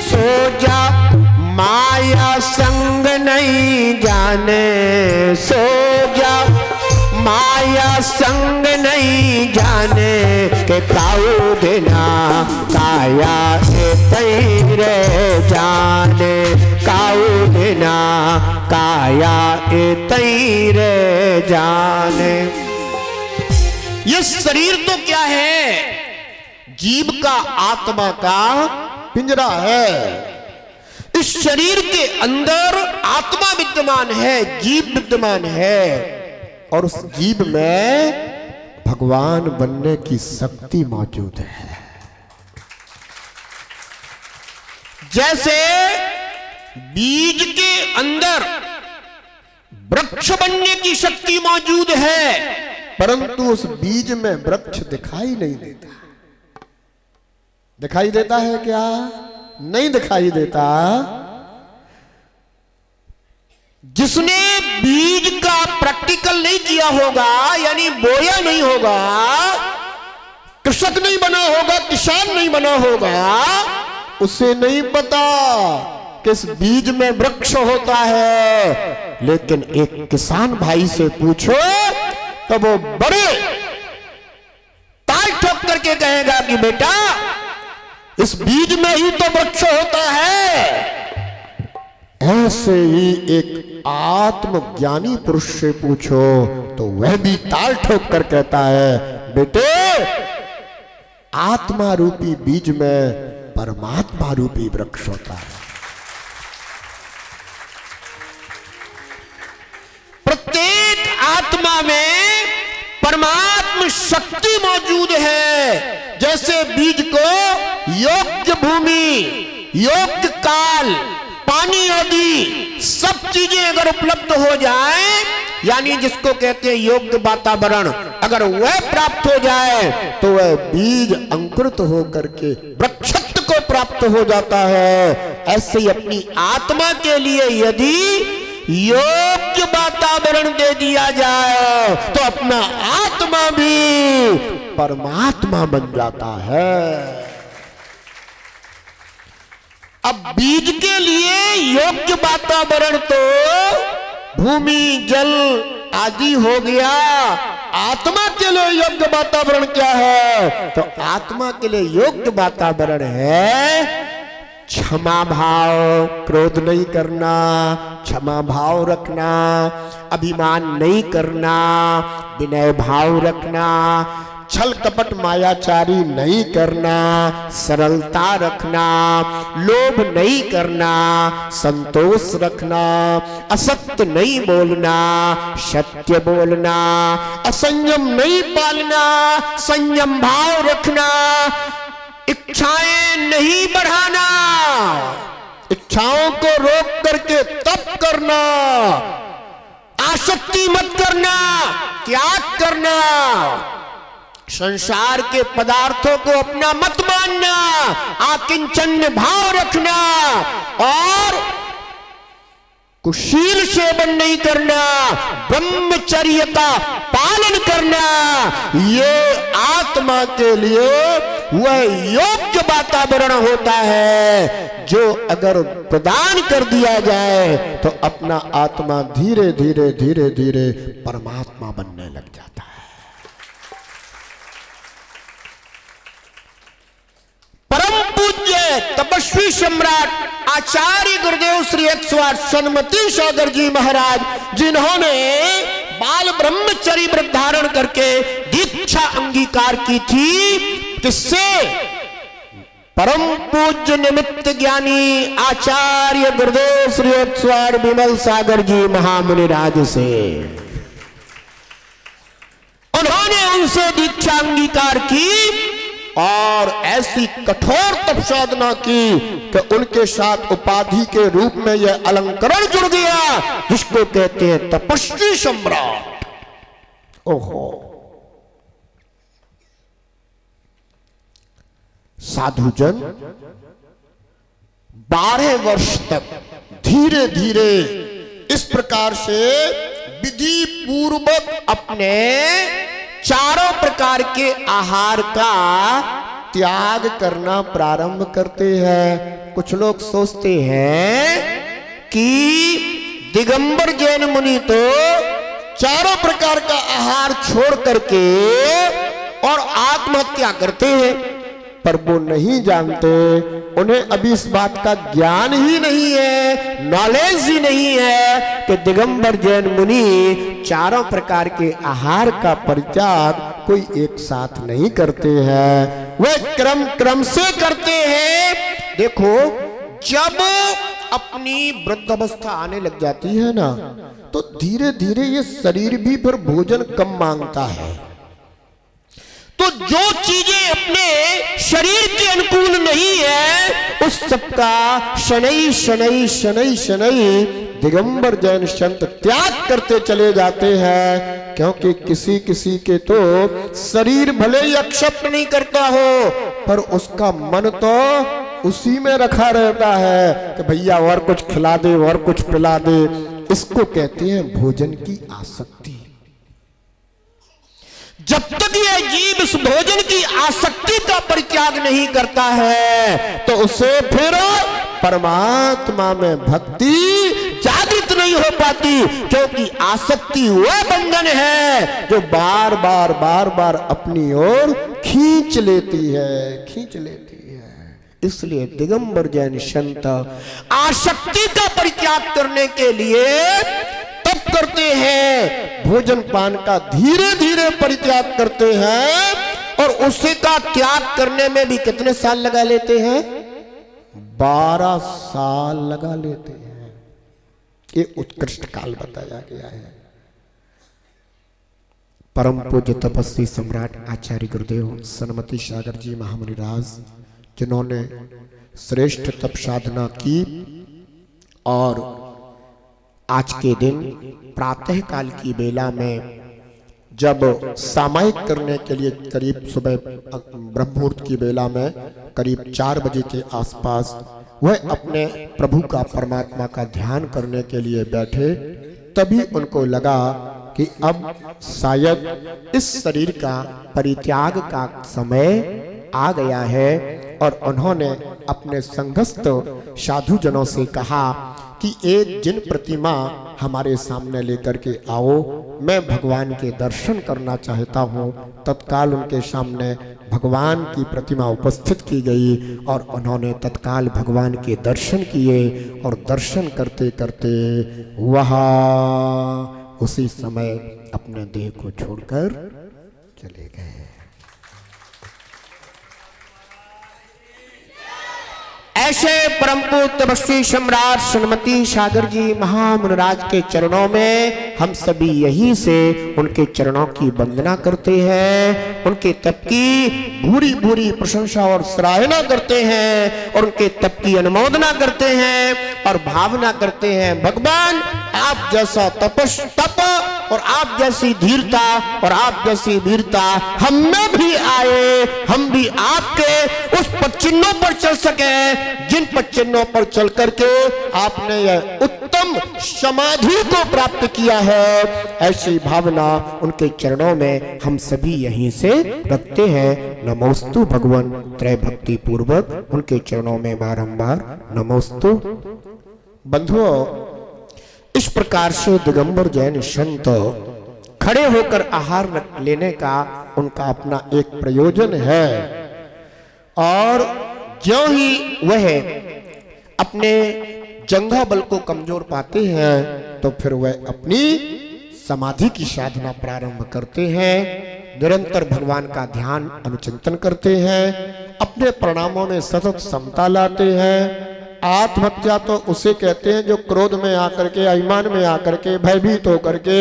सो जा माया संग नहीं जाने, सो जा माया संग नहीं जाने के काऊ देना काया ए तेरे जाने काऊ देना काया ए तेरे जाने। ये शरीर तो क्या है, जीव का आत्मा का पिंजरा है। इस शरीर के अंदर आत्मा विद्यमान है, जीव विद्यमान है, और उस जीव में भगवान बनने की शक्ति मौजूद है। जैसे बीज के अंदर वृक्ष बनने की शक्ति मौजूद है, परंतु उस बीज में वृक्ष दिखाई नहीं देता। दिखाई देता है क्या? नहीं दिखाई देता। जिसने बीज का प्रैक्टिकल नहीं किया होगा, यानी बोया नहीं होगा, कृषक नहीं बना होगा, किसान नहीं बना होगा, उसे नहीं पता कि इस बीज में वृक्ष होता है। लेकिन एक किसान भाई से पूछो तो वो बड़े ताल ठोक करके कहेगा कि बेटा इस बीज में ही तो वृक्ष होता है। ऐसे ही एक आत्मज्ञानी पुरुष से पूछो तो वह भी ताल ठोक कर कहता है, बेटे आत्मा रूपी बीज में परमात्मा रूपी वृक्ष होता है। प्रत्येक आत्मा में परमात्मा शक्ति मौजूद है। जैसे बीज को योग्य भूमि, योग्य काल, पानी आदि सब चीजें अगर उपलब्ध हो जाए, यानी जिसको कहते हैं योग्य वातावरण, अगर वह प्राप्त हो जाए तो वह बीज अंकुरित होकर के वृक्षत्व को प्राप्त हो जाता है। ऐसे ही अपनी आत्मा के लिए यदि योग्य वातावरण दे दिया जाए तो अपना आत्मा भी परमात्मा बन जाता है। अब बीज के लिए योग्य वातावरण तो भूमि, जल आदि हो गया। आत्मा के लिए योग्य वातावरण क्या है? तो आत्मा के लिए योग्य वातावरण है क्षमा भाव, क्रोध नहीं करना, क्षमा भाव रखना, अभिमान नहीं करना, विनय भाव रखना, छल कपट मायाचारी नहीं करना, सरलता रखना, लोभ नहीं करना, संतोष रखना, असत्य नहीं बोलना, सत्य बोलना, असंयम नहीं पालना, संयम भाव रखना, इच्छाएं नहीं बढ़ाना, इच्छाओं को रोक करके तप करना, आसक्ति मत करना, त्याग करना, संसार के पदार्थों को अपना मत मानना, आकिंचन्य भाव रखना, और कुशील सेवन नहीं करना, ब्रह्मचर्य का पालन करना। ये आत्मा के लिए वह योग्य वातावरण होता है जो अगर प्रदान कर दिया जाए तो अपना आत्मा धीरे धीरे धीरे धीरे परमात्मा बनने लग जाता है। परम पूज्य तपस्वी सम्राट आचार्य गुरुदेव श्री 108 सन्मति सागर जी महाराज, जिन्होंने बाल ब्रह्मचर्य व्रत धारण करके दीक्षा अंगीकार की थी, किससे? परम पूज्य निमित्त ज्ञानी आचार्य गुरुदेव श्री 108 विमल सागर जी महामुनि राज से। उन्होंने उनसे दीक्षा अंगीकार की और ऐसी कठोर तपसाधना की कि उनके साथ उपाधि के रूप में यह अलंकरण जुड़ गया जिसको कहते हैं तपस्वी सम्राट। ओहो, साधुजन 12 वर्ष तक धीरे धीरे इस प्रकार से विधि पूर्वक अपने चारों प्रकार के आहार का त्याग करना प्रारंभ करते हैं। कुछ लोग सोचते हैं कि दिगंबर जैन मुनि तो चारों प्रकार का आहार छोड़ करके और आत्महत्या करते हैं, पर वो नहीं जानते, उन्हें अभी इस बात का ज्ञान ही नहीं है, नॉलेज ही नहीं है कि दिगंबर जैन मुनि चारों प्रकार के आहार का परित्याग कोई एक साथ नहीं करते हैं, वे क्रम क्रम से करते हैं। देखो, जब अपनी वृद्धावस्था आने लग जाती है ना, तो धीरे धीरे ये शरीर भी फिर भोजन कम मांगता है। तो जो चीजें अपने शरीर के अनुकूल नहीं है, उस सबका शनई शनई शनई शनई दिगंबर जैन संत त्याग करते चले जाते हैं। क्योंकि किसी किसी के तो शरीर भले ही एक्सेप्ट नहीं करता हो, पर उसका मन तो उसी में रखा रहता है कि भैया और कुछ खिला दे और कुछ पिला दे। इसको कहते हैं भोजन की आसक्ति। जब तक यह जीव इस भोजन की आसक्ति का परित्याग नहीं करता है, तो उसे फिर परमात्मा में भक्ति जागृत नहीं हो पाती, क्योंकि आसक्ति वह बंधन है जो बार बार बार बार अपनी ओर खींच लेती है, खींच लेती है। इसलिए दिगंबर जैन संत आसक्ति का परित्याग करने के लिए तप करते हैं, भोजन पान का धीरे धीरे परित्याग करते हैं, और उसी का त्याग करने में भी कितने साल लगा लेते हैं? 12 साल लगा लेते हैं। ये उत्कृष्ट काल बताया गया है। परम पूज्य तपस्वी सम्राट आचार्य गुरुदेव सन्मति सागर जी महामुनिराज, जिन्होंने श्रेष्ठ तप साधना की और आज के दिन प्रातः काल की बेला में जब सामायिक करने के लिए करीब सुबह ब्रह्म मुहूर्त की बेला में करीब 4 बजे के आसपास वह अपने प्रभु का, परमात्मा का ध्यान करने के लिए बैठे, तभी उनको लगा कि अब शायद इस शरीर का परित्याग का समय आ गया है, और उन्होंने अपने संघस्थ साधु जनों से कहा कि एक जिन प्रतिमा हमारे सामने लेकर के आओ, मैं भगवान के दर्शन करना चाहता हूँ। तत्काल उनके सामने भगवान की प्रतिमा उपस्थित की गई और उन्होंने तत्काल भगवान के दर्शन किए, और दर्शन करते करते वह उसी समय अपने देह को छोड़कर चले गए। ऐसे परम पूज्य तपस्वी सम्राट सन्मति सागर जी महामुनिराज के चरणों में हम सभी यहीं से उनके चरणों की वंदना करते हैं, उनके तप की भूरी भूरी प्रशंसा और सराहना करते हैं, और उनके तप की अनुमोदना करते हैं और भावना करते हैं, भगवान आप जैसा तप और आप जैसी धीरता और आप जैसी वीरता हम में भी आए, हम भी आपके उस पद चिन्हों पर चल सके जिन पद चिन्हों पर चल करके आपने यह उत्तम समाधि को प्राप्त किया है। ऐसी भावना उनके चरणों में हम सभी यहीं से रखते हैं। नमोस्तु भगवान त्रय भक्ति पूर्वक उनके चरणों में बारंबार नमोस्तु। बंधुओं, इस प्रकार से दिगंबर जैन संत खड़े होकर आहार लेने का उनका अपना एक प्रयोजन है, और ज्यों ही वह अपने जंघा बल को कमजोर पाते हैं तो फिर वह अपनी समाधि की साधना प्रारंभ करते हैं, निरंतर भगवान का ध्यान अनुचिंतन करते हैं, अपने परिणामों में सतत समता लाते हैं। आत्महत्या तो उसे कहते हैं जो क्रोध में आकर के, अभिमान में आकर के, भयभीत होकर के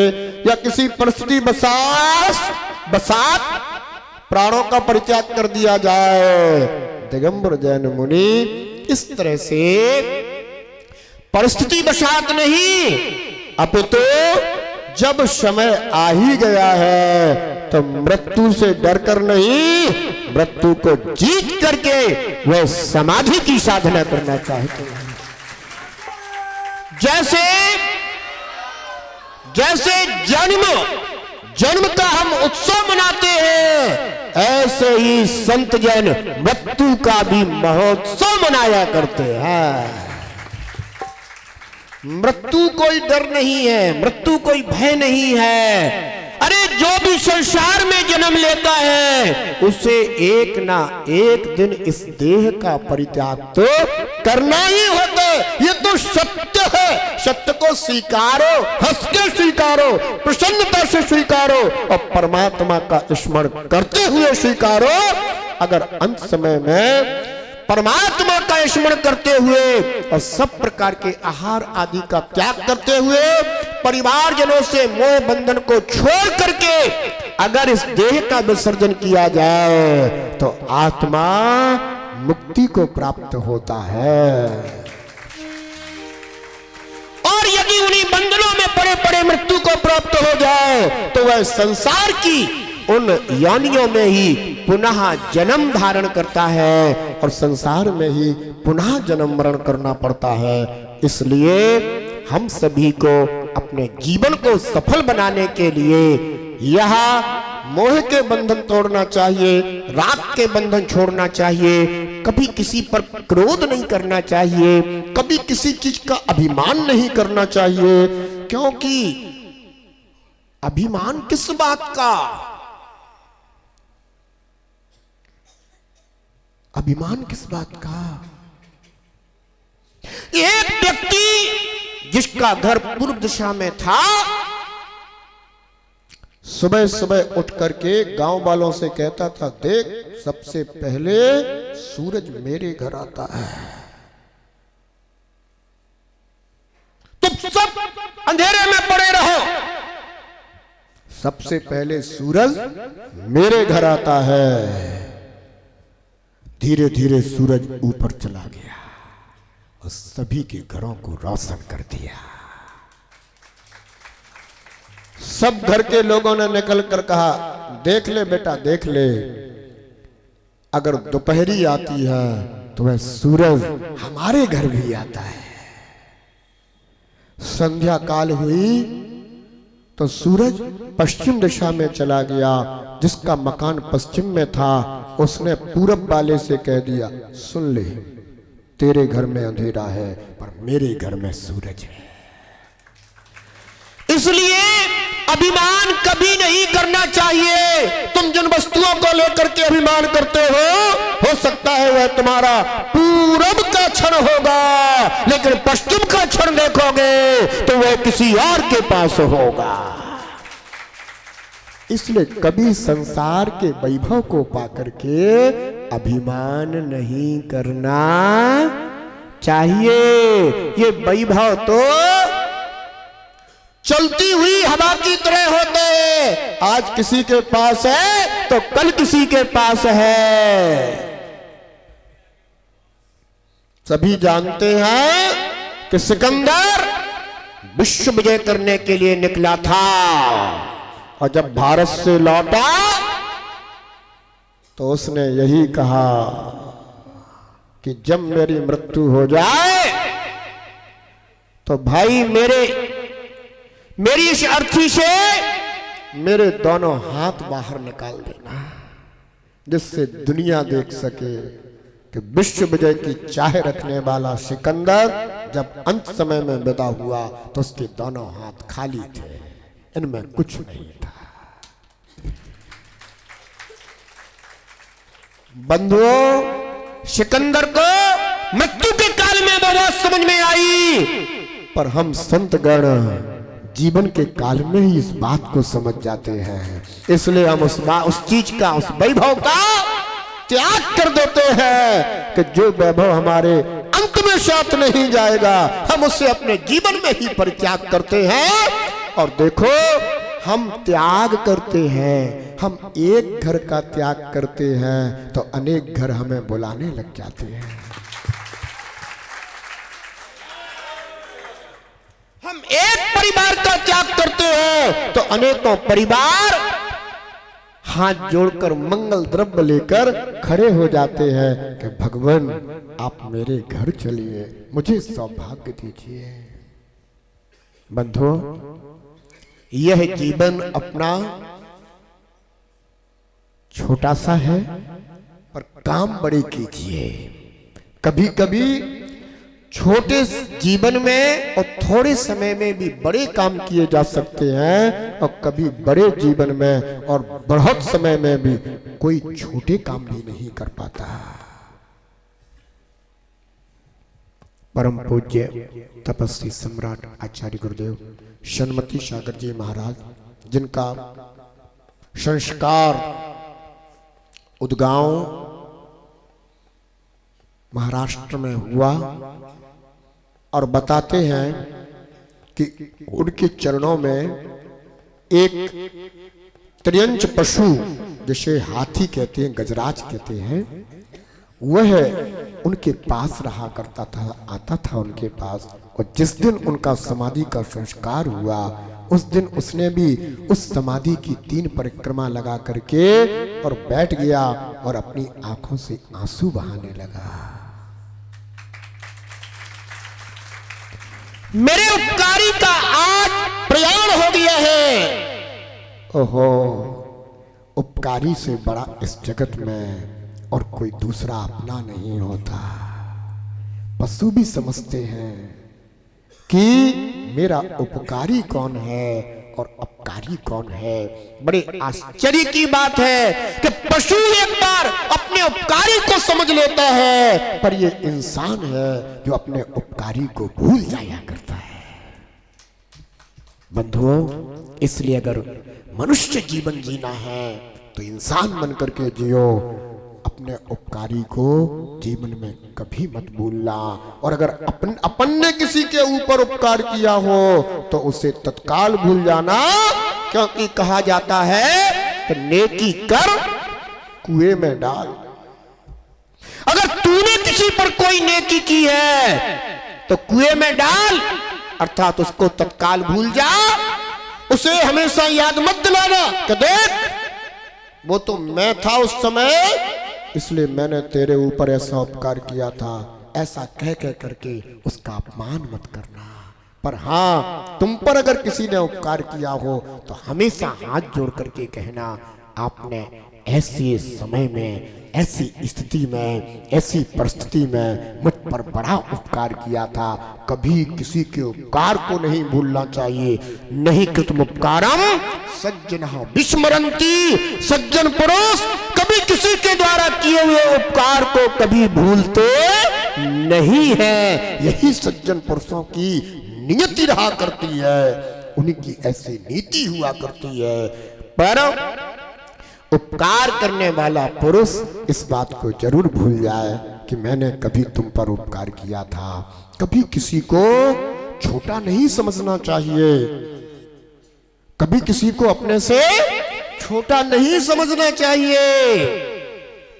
या किसी परिस्थिति बसात प्राणों का परित्याग कर दिया जाए। दिगंबर जैन मुनि इस तरह से परिस्थिति बसात नहीं, अपितु जब समय आ ही गया है तो मृत्यु से डरकर नहीं, मृत्यु को जीत करके वह समाधि की साधना करना चाहते हैं। जैसे जन्म का हम उत्सव मनाते हैं, ऐसे ही संत जन मृत्यु का भी महोत्सव मनाया करते हैं। मृत्यु कोई डर नहीं है, मृत्यु कोई भय नहीं है। अरे जो भी संसार में जन्म लेता है उसे एक ना एक दिन इस देह का परित्याग तो करना ही होता है। ये तो सत्य है, सत्य को स्वीकारो, हंस के स्वीकारो, प्रसन्नता से स्वीकारो और परमात्मा का स्मरण करते हुए स्वीकारो। अगर अंत समय में परमात्मा का स्मरण करते हुए और सब प्रकार के आहार आदि का त्याग करते हुए परिवारजनों से मोह बंधन को छोड़ करके अगर इस देह का विसर्जन किया जाए तो आत्मा मुक्ति को प्राप्त होता है। और यदि उन्हीं बंधनों में पड़े पड़े मृत्यु को प्राप्त हो जाए तो वह संसार की उन योनियों में ही पुनः जन्म धारण करता है और संसार में ही पुनः जन्म मरण करना पड़ता है। इसलिए हम सभी को अपने जीवन को सफल बनाने के लिए यह मोह के बंधन तोड़ना चाहिए, राग के बंधन छोड़ना चाहिए, कभी किसी पर क्रोध नहीं करना चाहिए, कभी किसी चीज का अभिमान नहीं करना चाहिए। क्योंकि अभिमान किस बात का? अभिमान किस बात का? एक व्यक्ति जिसका घर पूर्व दिशा में था, सुबह सुबह उठ करके गांव वालों से कहता था, देख सबसे पहले सूरज मेरे घर आता है। तुम सब अंधेरे में पड़े रहो, सबसे पहले सूरज मेरे घर आता है। धीरे धीरे सूरज ऊपर चला गया और सभी के घरों को रोशन कर दिया। सब घर के लोगों ने निकल कर कहा, देख ले बेटा देख ले, अगर दोपहरी आती है तो वह सूरज हमारे घर भी आता है। संध्या काल हुई तो सूरज पश्चिम दिशा में चला गया। जिसका मकान पश्चिम में था उसने पूरब वाले से कह दिया, सुन ले तेरे घर में अंधेरा है पर मेरे घर में सूरज है। इसलिए अभिमान कभी नहीं करना चाहिए। तुम जिन वस्तुओं को लेकर के अभिमान करते हो सकता है वह तुम्हारा पूरब का क्षण होगा, लेकिन पश्चिम का क्षण देखोगे तो वह किसी और के पास होगा। इसलिए कभी संसार के वैभव को पाकर के अभिमान नहीं करना चाहिए। ये वैभव तो चलती हुई हवा की तरह होते हैं, आज किसी के पास है तो कल किसी के पास है। सभी जानते हैं कि सिकंदर विश्व विजय करने के लिए निकला था और जब भारत से लौटा तो उसने यही कहा कि जब मेरी मृत्यु हो जाए तो भाई मेरी इस अर्थी से मेरे दोनों हाथ बाहर निकाल देना, जिससे दुनिया देख सके कि विश्व विजय की चाह रखने वाला सिकंदर जब अंत समय में विदा हुआ तो उसके दोनों हाथ खाली थे, इनमें कुछ नहीं था। बंधुओं, सिकंदर को मृत्यु के काल में वो बात समझ में आई, पर हम संतगण जीवन के काल में ही इस बात को समझ जाते हैं। इसलिए हम उस चीज का, उस वैभव का त्याग कर देते हैं कि जो वैभव हमारे अंत में साथ नहीं जाएगा, हम उसे अपने जीवन में ही परित्याग करते हैं। और देखो, हम त्याग करते हैं, हम एक घर का त्याग करते हैं तो अनेक घर हमें बुलाने लग जाते हैं। हम एक परिवार का त्याग करते हैं तो अनेकों परिवार हाथ जोड़कर मंगल द्रव्य लेकर खड़े हो जाते हैं कि भगवान आप मेरे घर चलिए, मुझे सौभाग्य दीजिए। बंधुओं, यह जीवन अपना छोटा सा है पर काम बड़े कीजिए। कभी कभी छोटे जीवन में और थोड़े समय में भी बड़े काम किए जा सकते हैं, और कभी बड़े जीवन में और बहुत समय में भी कोई छोटे काम भी नहीं कर पाता। परम पूज्य तपस्वी सम्राट आचार्य गुरुदेव सन्मति सागर जी महाराज, जिनका संस्कार उदगांव महाराष्ट्र में हुआ, और बताते हैं कि उनके चरणों में एक त्रियंच पशु, जिसे हाथी कहते हैं, गजराज कहते हैं, वह उनके पास रहा करता था, आता था उनके पास। और जिस दिन उनका समाधि का संस्कार हुआ, उस दिन उसने भी उस समाधि की 3 परिक्रमा लगा करके और बैठ गया और अपनी आंखों से आंसू बहाने लगा। मेरे उपकारी का आज प्रयाण हो गया है। ओहो, उपकारी से बड़ा इस जगत में और कोई दूसरा अपना नहीं होता। पशु भी समझते हैं कि मेरा उपकारी कौन है और अपकारी कौन है। बड़े आश्चर्य की बात है कि पशु एक बार अपने उपकारी को समझ लेता है, पर ये इंसान है जो अपने उपकारी को भूल जाया करता है। बंधुओं, इसलिए अगर मनुष्य जीवन जीना है तो इंसान बन करके जियो, अपने उपकारी को जीवन में कभी मत भूलना। और अगर अपन ने किसी के ऊपर उपकार किया हो तो उसे तत्काल भूल जाना, क्योंकि कहा जाता है कि नेकी कर कुएं में डाल। अगर तूने किसी पर कोई नेकी की है तो कुएं में डाल, अर्थात उसको तत्काल भूल जा। उसे हमेशा याद मत दिलाना कि देख वो तो मैं था उस समय, इसलिए मैंने तेरे ऊपर ऐसा उपकार किया था। ऐसा कह कह करके उसका अपमान मत करना। पर हाँ, तुम पर अगर किसी ने उपकार किया हो तो हमेशा हाथ जोड़ करके कहना, आपने ऐसे समय में, ऐसी स्थिति में, ऐसी परिस्थिति में मुझ पर बड़ा उपकार किया था। कभी किसी के उपकार को नहीं भूलना चाहिए। नहीं कृतम उपकारम सज्जनः विस्मरन्ति। सज्जन पुरुष कभी किसी के द्वारा किए हुए उपकार को कभी भूलते नहीं है। यही सज्जन पुरुषों की नियति रहा करती है, उनकी ऐसी नीति हुआ करती है। पर उपकार करने वाला पुरुष इस बात को जरूर भूल जाए कि मैंने कभी तुम पर उपकार किया था। कभी किसी को छोटा नहीं समझना चाहिए, कभी किसी को अपने से छोटा नहीं समझना चाहिए,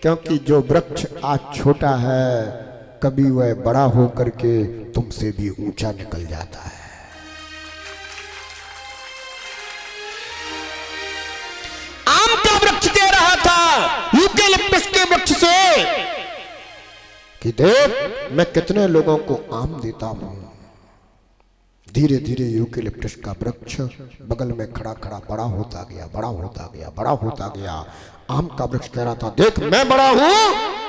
क्योंकि जो वृक्ष आज छोटा है कभी वह बड़ा होकर के तुमसे भी ऊंचा निकल जाता है। आम का वृक्ष कह रहा था यूकेलिप्टस के वृक्ष से कि देख मैं कितने लोगों को आम देता हूं। धीरे धीरे यूकेलिप्टस का वृक्ष बगल में खड़ा खड़ा बड़ा होता गया, बड़ा होता गया, बड़ा होता गया। आम का वृक्ष कह रहा था देख मैं बड़ा हूं,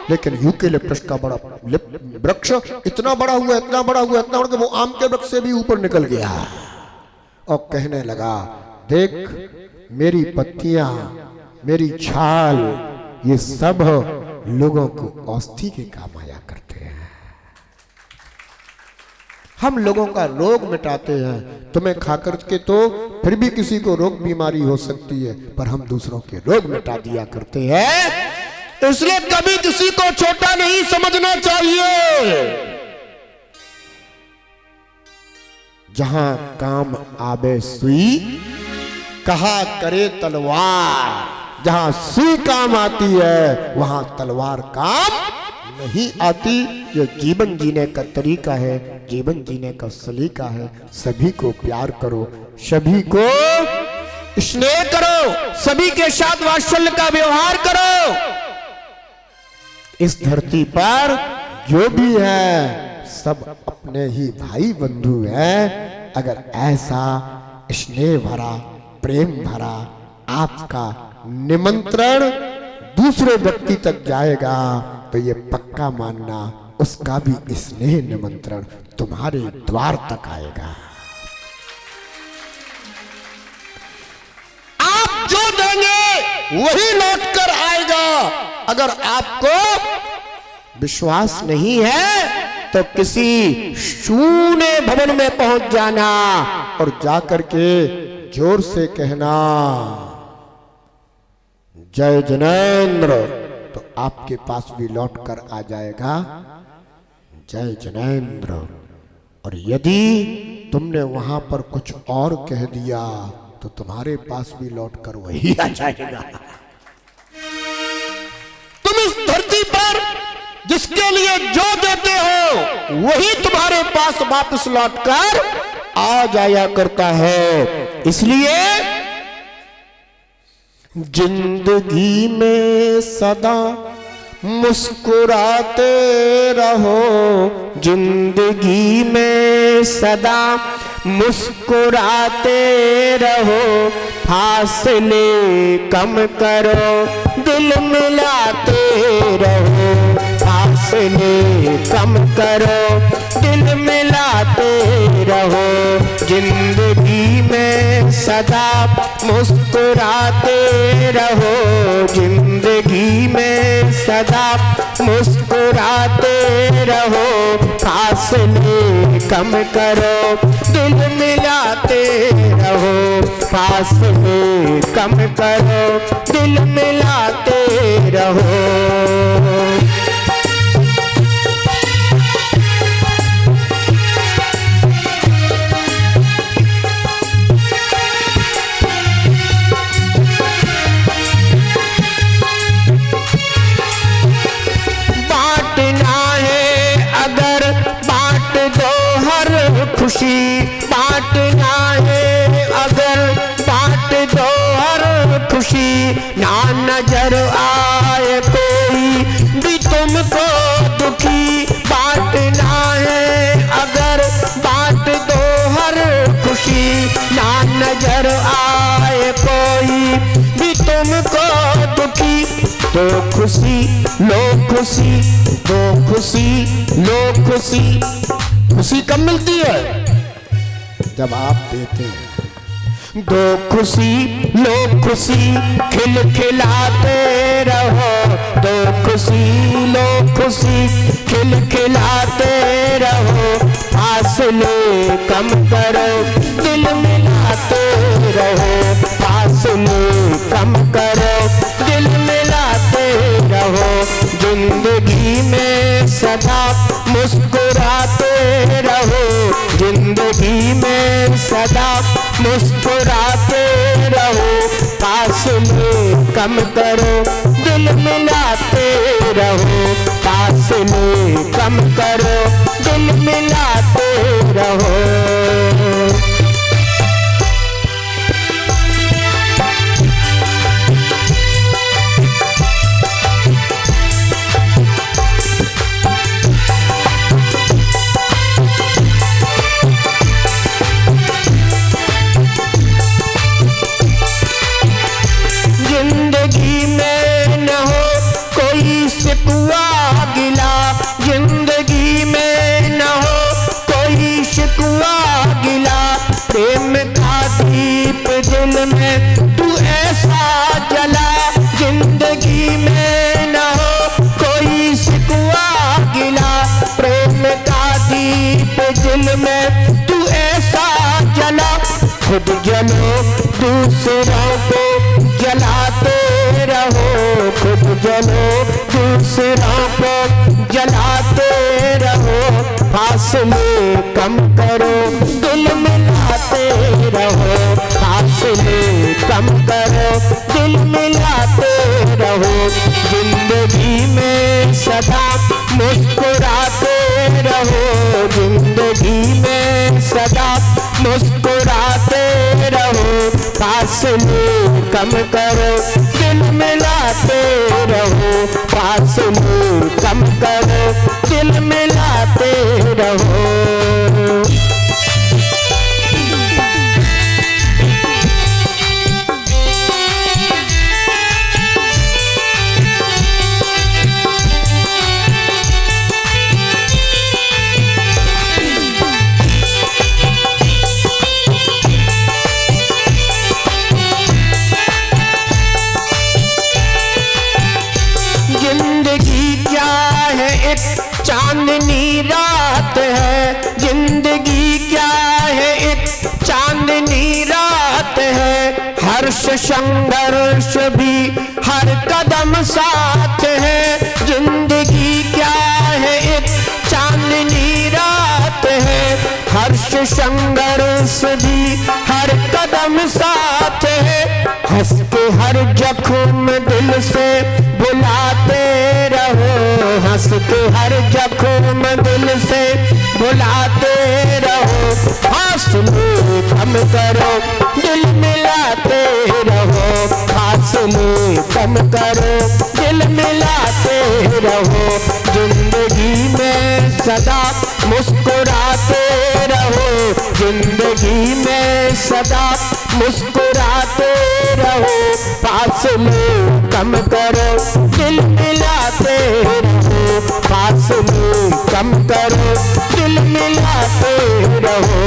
लेकिन यूकेलिप्टस का बड़ा वृक्ष इतना बड़ा हुआ, इतना बड़ा हुआ, इतना बड़ा कि वो आम के वृक्ष से भी ऊपर निकल गया और कहने लगा देख मेरी पत्तियां, मेरी छाल, ये सब लोगों को औषधि के काम आया करते हैं। हम लोगों का रोग मिटाते हैं। तुम्हें खाकर के तो फिर भी किसी को रोग बीमारी हो सकती है, पर हम दूसरों के रोग मिटा दिया करते हैं। इसलिए कभी किसी को छोटा नहीं समझना चाहिए। जहां काम आवे सुई, कहा करे तलवार। जहां सुई काम आती है वहां तलवार काम नहीं आती। ये जीवन जीने का तरीका है, जीवन जीने का सलीका है। सभी को प्यार करो, सभी को स्नेह करो, सभी के साथ वात्सल्य का व्यवहार करो। इस धरती पर जो भी है सब अपने ही भाई बंधु हैं। अगर ऐसा स्नेह भरा, प्रेम भरा आपका निमंत्रण दूसरे व्यक्ति तक जाएगा तो ये पक्का मानना उसका भी स्नेह निमंत्रण तुम्हारे द्वार तक आएगा। आप जो देंगे वही लौट कर आएगा। अगर आपको विश्वास नहीं है तो किसी शून्य भवन में पहुंच जाना और जाकर के जोर से कहना जय जनेन्द्र, तो आपके पास भी लौट कर आ जाएगा जय जनेन्द्र। और यदि तुमने वहां पर कुछ और कह दिया तो तुम्हारे पास भी लौट कर वही आ जाएगा। तुम इस धरती पर जिसके लिए जो देते हो वही तुम्हारे पास वापस लौट कर आ जाया करता है। इसलिए जिंदगी में सदा मुस्कुराते रहो, जिंदगी में सदा मुस्कुराते रहो, फासले कम करो दिल मिलाते रहो, फासले कम करो दिल मिलाते रहो, जिंदगी में सदा मुस्कुराते रहो, जिंदगी में सदा मुस्कुराते रहो, फासले कम करो दिल मिलाते रहो, फासले कम करो दिल मिलाते रहो। खुशी बांटना है अगर बांट दो हर खुशी, ना नजर आए कोई भी तुमको दुखी, बांटना है अगर बांट दो हर खुशी, ना नजर आए कोई भी तुमको दुखी, दो खुशी लो खुशी, दो खुशी लो खुशी। खुशी कब मिलती है? जब आप देते हैं। दो खुशी लो खुशी खिलखिलाते रहो, दो खुशी लो खुशी खिलखिलाते रहो, फासले कम करो दिल मिलाते रहो, फासले कम करो दिल मिलाते रहो, जिंदगी में सदा मुस्कुराते रहो, जिंदगी में सदा मुस्कुराते रहो, फासले कम करो दिल मिलाते रहो, फासले कम करो दिल मिलाते रहो। जिंदगी में न हो कोई शिकवा गिला, प्रेम का दीप दिल में तू ऐसा जला, जिंदगी में न हो कोई शिकवा गिला, प्रेम का दीप दिल में तू ऐसा जला, खुद जलो दूसरों को जलाते रहो, खुद जलो दूसरों को जलाते रहो, फासले कम करो दिल मिलाते रहो, फासले कम करो दिल मिलाते रहो, जिंदगी में सदा मुस्कुराते रहो, जिंदगी में सदा मुस्कुराते रहो, फासले कम करो दिल मिलाते रहो, फासले कम करो दिल मिलाते रहो। संघर्ष भी हर कदम साथ है, जिंदगी क्या है एक चांदनी रात है। हर्ष संघर्ष भी हर कदम साथ है, हंस के हर जख्म दिल से बुलाते रहो, हंस के हर जख्म दिल से बुलाते रहो। फासले कम करो दिल मिलाते रहो, फासले कम करो दिल मिलाते रहो। जिंदगी में सदा मुस्कुराते रहो, जिंदगी में सदा मुस्कुराते रहो। फासले कम करो दिल मिलाते रहो, फासले कम करो दिल मिलाते रहो।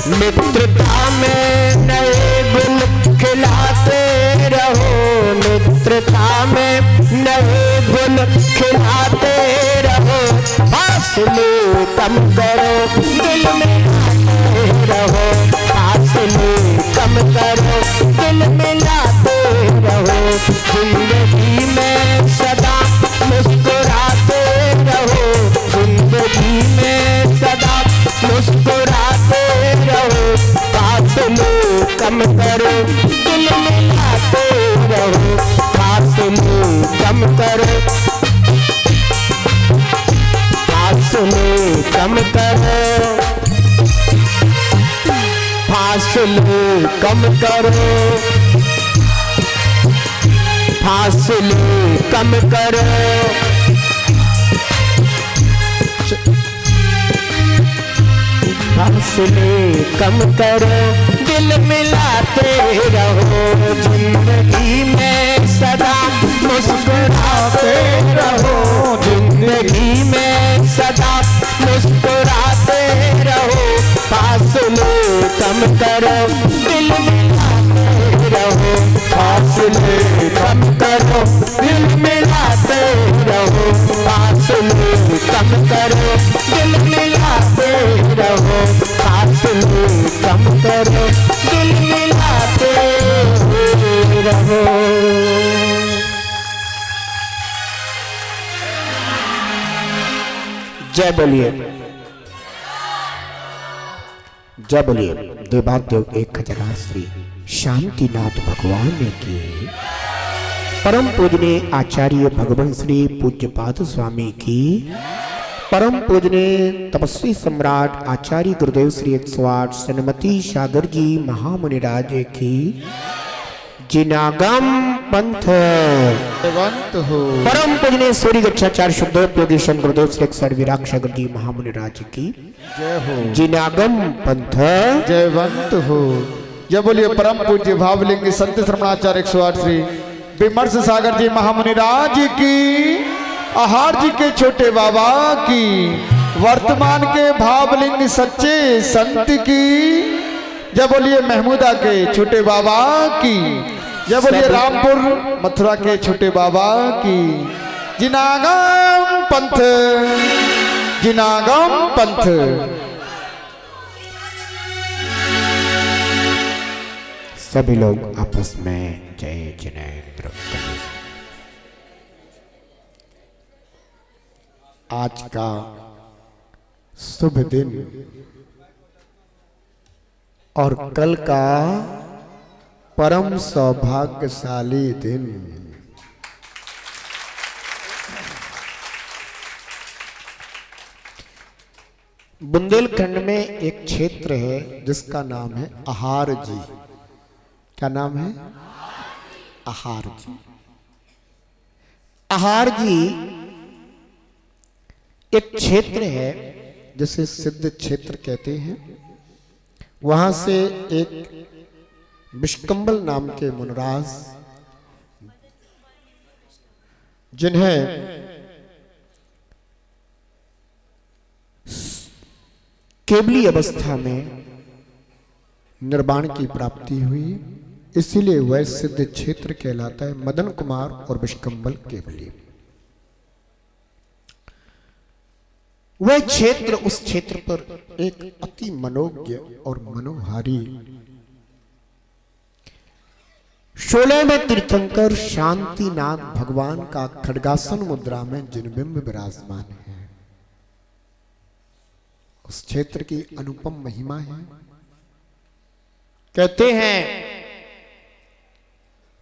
मित्रता में नए गुल खिलाते रहो, मित्रता में नए गुल खिलाते रहो। फासले कम करो दिल मिलाते रहो, फासले कम करो दिल मिलाते रहो। जिंदगी में सदा मुस्कुराते रहो, जिंदगी में सदा मुस्कुराते रहो। फासले कम करो दिल मिलाते रहो, फासले कम करो, फासले कम करो, फासले कम करो, फासले कम करो। फासले कम करो दिल मिलाते रहो, जिंदगी में सदा मुस्कुराते रहो, जिंदगी में सदा मुस्कुराते रहो। फासले कम करो दिल मिलाते रहो, फासले कम करो दिल मिलाते रहो, फासले कम करो दिल मिलाते रहो, फासले कम करो दिल मिलाते रहो। जय बोलिए, जय बोलिए देवादेव एक खजरा श्री शांतिनाथ भगवान की। परम पूजनीय आचार्य भगवान श्री पूज्यपाद स्वामी की। परम पूजनीय तपस्वी सम्राट आचार्य गुरुदेव श्री 108 सन्मति सागर जी महामुनिराज की। जिनागम पंथ हो परम पूजनीय सूर्य गच्छाचार्य शुद्धोपयोगी शन गुरुदेव श्री 108 विराग सागर जी महामुनिराज की जय हो। जिनागम पंथ जयवंत हो। जय बोलिए परम पूज्य भावलिंग संत श्रवणाचार्य 108 श्री विमर्श सागर जी महामुनिराज की। आहार जी के छोटे बाबा की। वर्तमान के भावलिंग सच्चे संत की। जय बोलिए महमूदा के छोटे बाबा की। जय बोलिए रामपुर मथुरा के छोटे बाबा की। जिनागम पंथ, जिनागम पंथ। सभी लोग आपस में जय जिनेंद्र। आज का शुभ दिन और कल का परम सौभाग्यशाली दिन। बुंदेलखंड में एक क्षेत्र है जिसका नाम है आहार जी। क्या नाम है? आहार जी। आहार जी एक क्षेत्र है जिसे सिद्ध क्षेत्र कहते हैं। वहां से एक विष्कंबल नाम के मुनराज, जिन्हें केवली अवस्था में निर्वाण की प्राप्ति हुई, इसीलिए वह सिद्ध क्षेत्र कहलाता है। मदन कुमार और विष्कंबल केवली, वह क्षेत्र, उस क्षेत्र पर एक अति मनोज्ञ और मनोहारी 16वें तीर्थंकर शांतिनाथ भगवान का खड्गासन मुद्रा में जिनबिंब विराजमान है। उस क्षेत्र की अनुपम महिमा है। कहते हैं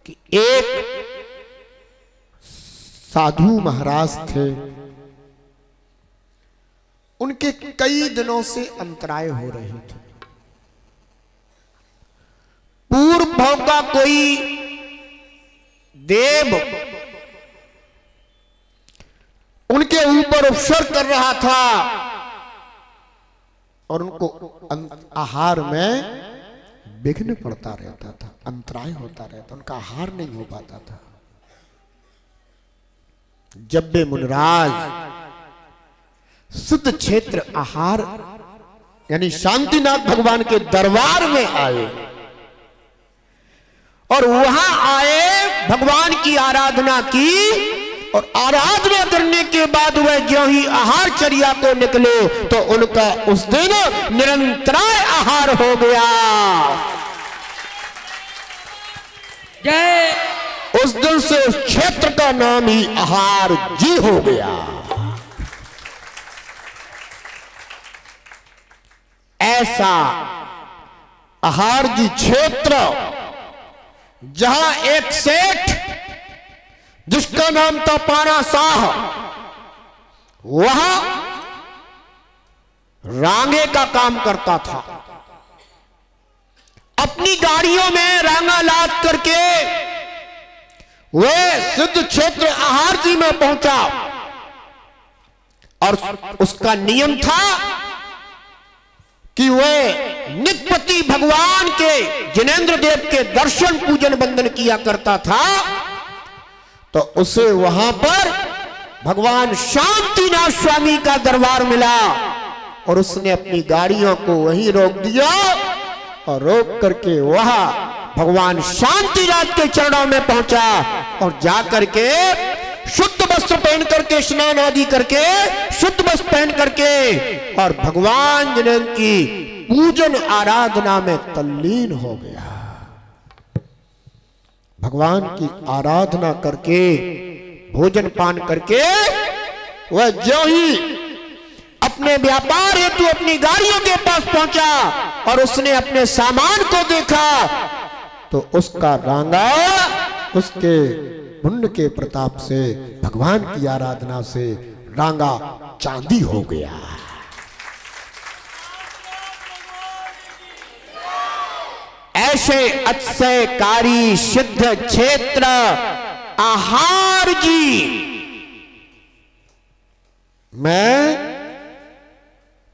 कि एक साधु महाराज थे, उनके कई दिनों से अंतराय हो रहे थे। पूर्व भाव का कोई देव उनके ऊपर उपसर्ग कर रहा था और उनको आहार में विघ्न पड़ता रहता था, अंतराय होता रहता, उनका आहार नहीं हो पाता था। जब वे मुनिराज सिद्ध क्षेत्र आहार यानी शांतिनाथ भगवान के दरबार में आए और वहां आए, भगवान की आराधना की और आराधना करने के बाद वह जो ही आहार चर्या को निकले तो उनका उस दिन निरंतराय आहार हो गया। जय। उस दिन से उस क्षेत्र का नाम ही आहार जी हो गया। ऐसा आहार जी क्षेत्र जहां एक सेठ जिसका नाम था पाना शाह, वहां रांगे का काम करता था। अपनी गाड़ियों में रांगा लाद करके वह सिद्ध क्षेत्र आहार जी में पहुंचा और उसका नियम था कि वह नित्यपति भगवान के जिनेंद्र देव के दर्शन पूजन वंदन किया करता था। तो उसे वहां पर भगवान शांतिनाथ स्वामी का दरबार मिला और उसने अपनी गाड़ियों को वहीं रोक दिया और रोक करके वहां भगवान शांतिनाथ के चरणों में पहुंचा और जाकर के शुद्ध वस्त्र पहन करके, स्नान आदि करके, शुद्ध वस्त्र पहन करके और भगवान जिनेंद्र की पूजन आराधना में तल्लीन हो गया। भगवान की आराधना करके, भोजन पान करके वह जो ही अपने व्यापार हेतु अपनी गाड़ियों के पास पहुंचा और उसने अपने सामान को देखा तो उसका रांगा उसके पुण्य के प्रताप से, भगवान की आराधना से रांगा चांदी हो गया। ऐसे अतिशयकारी सिद्ध क्षेत्र आहार जी में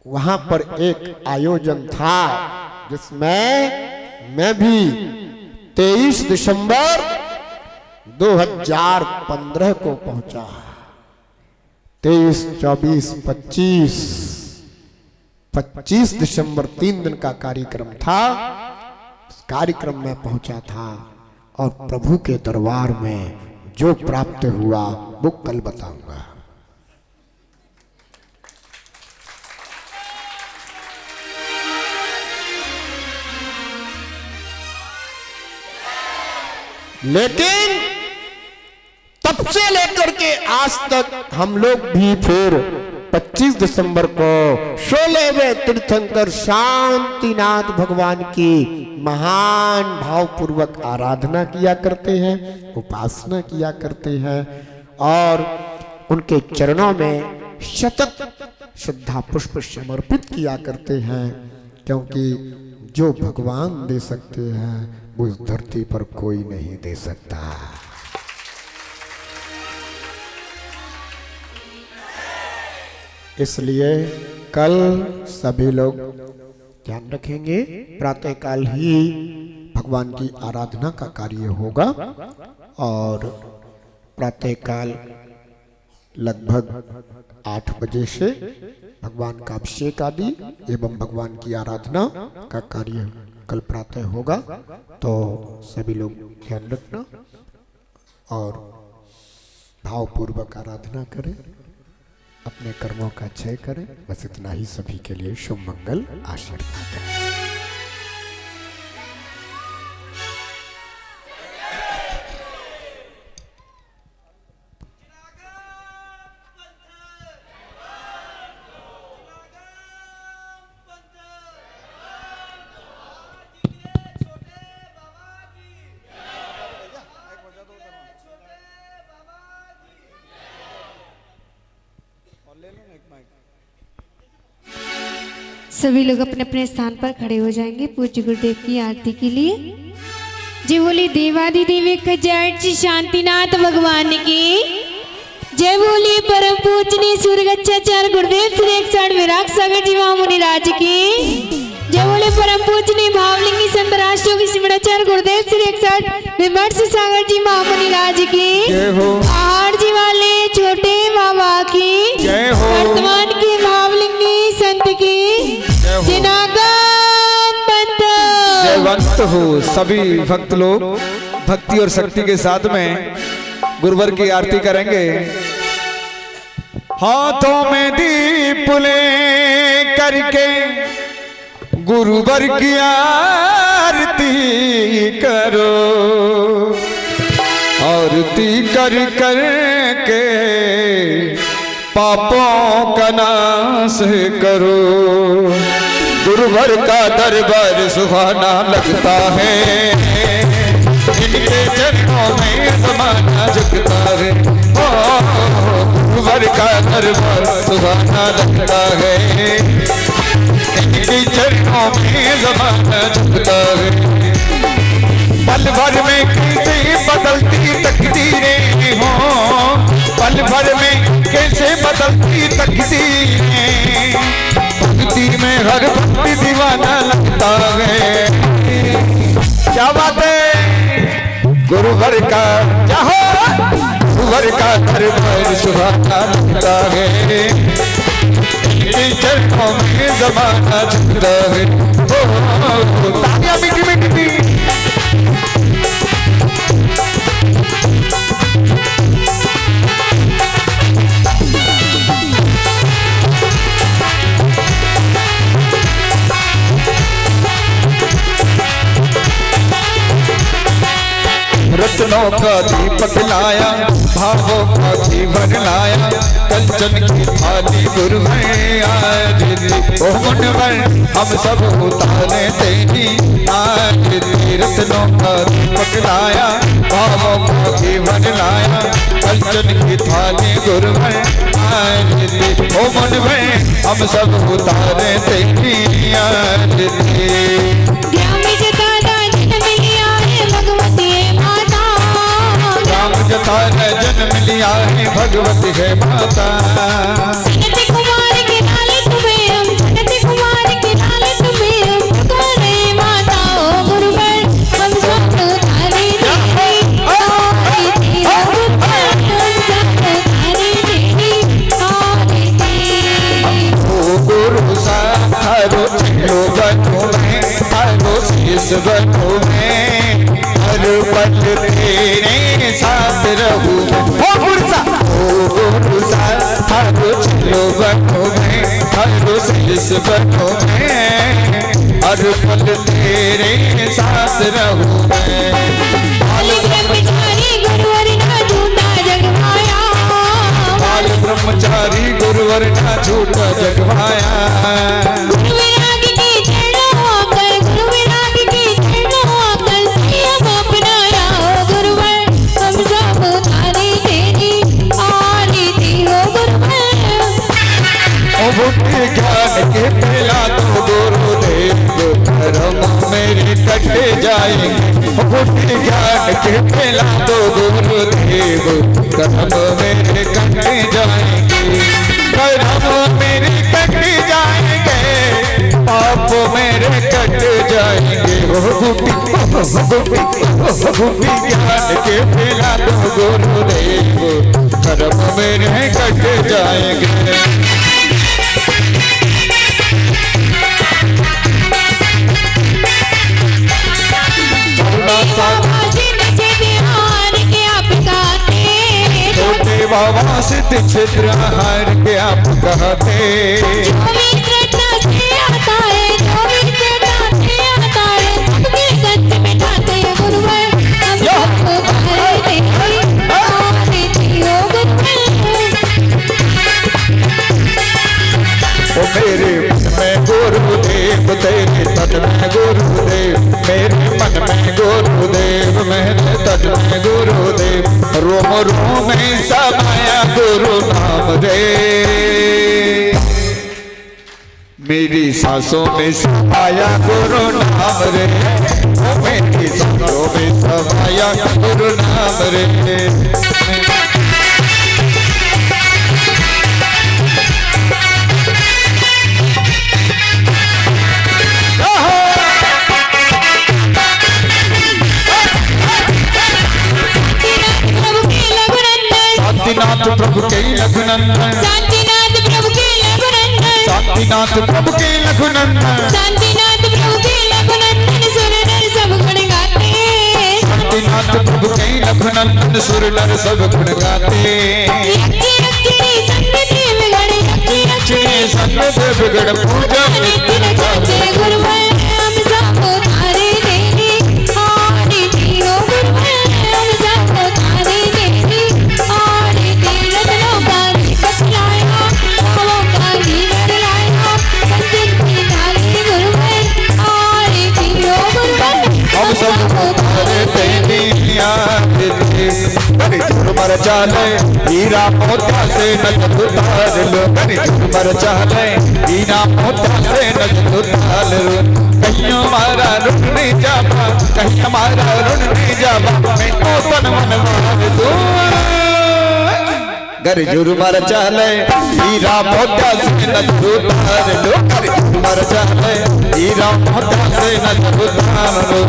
वहां पर एक आयोजन था जिसमें मैं भी 23 दिसंबर 2015 को पहुंचा। 23, 24, 25 दिसंबर 3 दिन का कार्यक्रम था। उस कार्यक्रम में पहुंचा था और प्रभु के दरबार में जो प्राप्त हुआ वो कल बताऊंगा। लेकिन तब से लेकर के आज तक हम लोग भी फिर 25 दिसंबर को 16वें तीर्थंकर शांतिनाथ भगवान की महान भावपूर्वक आराधना किया करते हैं, उपासना किया करते हैं और उनके चरणों में सतत श्रद्धा पुष्प समर्पित किया करते हैं, क्योंकि जो भगवान दे सकते हैं वो इस धरती पर कोई नहीं दे सकता। इसलिए कल सभी लोग ध्यान रखेंगे, प्रातःकाल ही भगवान की आराधना का कार्य होगा और प्रातःकाल लगभग 8 बजे से भगवान का अभिषेक आदि एवं भगवान की आराधना का कार्य कल प्रातः होगा। तो सभी लोग ध्यान रखना और भावपूर्वक आराधना करें, अपने कर्मों का क्षय करें। बस इतना ही सभी के लिए शुभ मंगल आशीर्वाद है। सभी लोग अपने अपने स्थान पर खड़े हो जाएंगे पूज्य गुरुदेव की आरती के लिए। जय बोली देवादिदेव खजांची शांतिनाथ भगवान की जय। बोलिए परम पूजनीय सूर्यगच्छाचार्य गुरुदेव श्री 108 विराग सागर जी महामुनि राज की जय। बोले परम पूजनीय भावलिंगी संत राष्ट्रयोगी सिमराचार्य गुरुदेव श्री 108 विमर्श सागर जी महामुनि राज की जय हो। आहार जी वाले छोटे बाबा की जय हो। वर्तमान के भावलिंगी संत की जयवंत हो। सभी भक्त लोग भक्ति और शक्ति के साथ में गुरुवर की आरती करेंगे। हाथों में दीप ले करके गुरुवर की आरती करो, आरती कर कर के पापों का नाश करो। गुरुवर का दरबार सुहाना लगता है, इनके चरणों में ज़माना झुकता है। गुरुवर का दरबार सुहाना लगता है, इनके चरणों में ज़माना झुकता है। पल भर में कैसे बदलती तकदीरें हों, पल भर में कैसे बदलती तकदीरें, भक्ति में हर भक्ति दीवाना लगता है। क्या बात है। गुरुवर का जहाँ गुरुवर का दरबार सुहाना लगता है, इनके चरणों में ज़माना झुकता है। तालियां मीठी मीठी रत्नों का दीपक लाया, भावों का जीवन लाया, कंचन की थाली गुरुवर आरती। ओ मुनवर हम सब उतारे तेरी आरती। रत्नों का दीपक लाया, भावों का जीवन लाया, कंचन की थाली गुरुवर आरती। ओ मुनवर हम सब उतारे तेरी आरती। जताने जन्म लिया है भगवती है माता। सनत कुमार के लाले तुम्हें हम, सनत कुमार के लाले तुम्हें हम पुकारे माता। ओ गुरुवर हम सब तारे तेरी आरती, ओ गुरुवर हम सब तारे तेरी आरती। ओ गुरु सारो चलो बनो में, तारो शीस बनो में, हर पल तेरे साथ रहूं। ओ गुरु थारो चलो बनो में, थारो शीस बनो में, हर पल तेरे साथ रहूं मैं। बाल ब्रह्मचारी गुरुवर ना झूठा जगमाया, बाल ब्रह्मचारी गुरुवर ना झूठा जगमाया। गुरु विराग की चरणों आकर, गुरु विराग की चरणों आकर संयम अपनाया। ओ गुरुवर हम सब तारे तेरी आरती। हो गुरुवर ओ बुद्धि ज्ञान के पहला तो गुरुदेव धर्म मेरे कट जाएंगे। बुद्धि ज्ञान के फैला दो गुरुदेव, कर्म मेरे कट जाएंगे। कर्म मेरे कट जाएंगे, पाप मेरे कट जाएंगे। बुद्धि ज्ञान के फैला दो गुरुदेव, कर्म मेरे कट जाएंगे। छोटे बाबा सिद्ध क्षेत्र हार के आप कहते, जो भी श्रद्धा से आता है, जो भी श्रद्धा से आता है, सबके कष्ट मिटाते हैं गुरुवर। हम सबको भारते हैं, भारते हो गुरुवर। ओ मेरे मन में गुरुदेव, तेरे तन में गुरुदेव, मेरे मन में गुरुदेव, मेरे तन में गुरुदेव। रोम रोम में समाया गुरु नाम रे, मेरी सांसों में समाया गुरु नाम रे, मेरी सांसों में समाया गुरु नाम रे। शांतिनाथ प्रभु के लघुनंदन, शांतिनाथ प्रभु के लघुनंदन, शांतिनाथ प्रभु के लघुनंदन, शांतिनाथ प्रभु के लघुनंदन, सुर नर सब गुण गाते। शांतिनाथ प्रभु के लघुनंदन, सुर नर सब गुण गाते। रक्षिणी संगति बिगड़, रक्षिणी संगति बिगड़, पूजा नित्य न जाते। गुरुवर हम सबको तारे देने, आरती हो गुरुवर। हम सबको तारे देने, आरती रत्नों का दीपक लाया, भावों का जीवन लाया, मंदिर की थाली गुरुवर, आरती हो गुरुवर। हम सबको तारे देने आरती। मर चाले हीरा मोतिया से नजर उतार लो, मर चाले हीरा मोतिया से नजर उतार लो। कहीं हमारा ऋण नहीं जावा, कहीं हमारा ऋण नहीं जावा, मैं तो तन मन मार दूं। गरजुर मर चाले हीरा मोतिया से नजर उतार लो, मर चाले हीरा मोतिया से नजर उतार लो।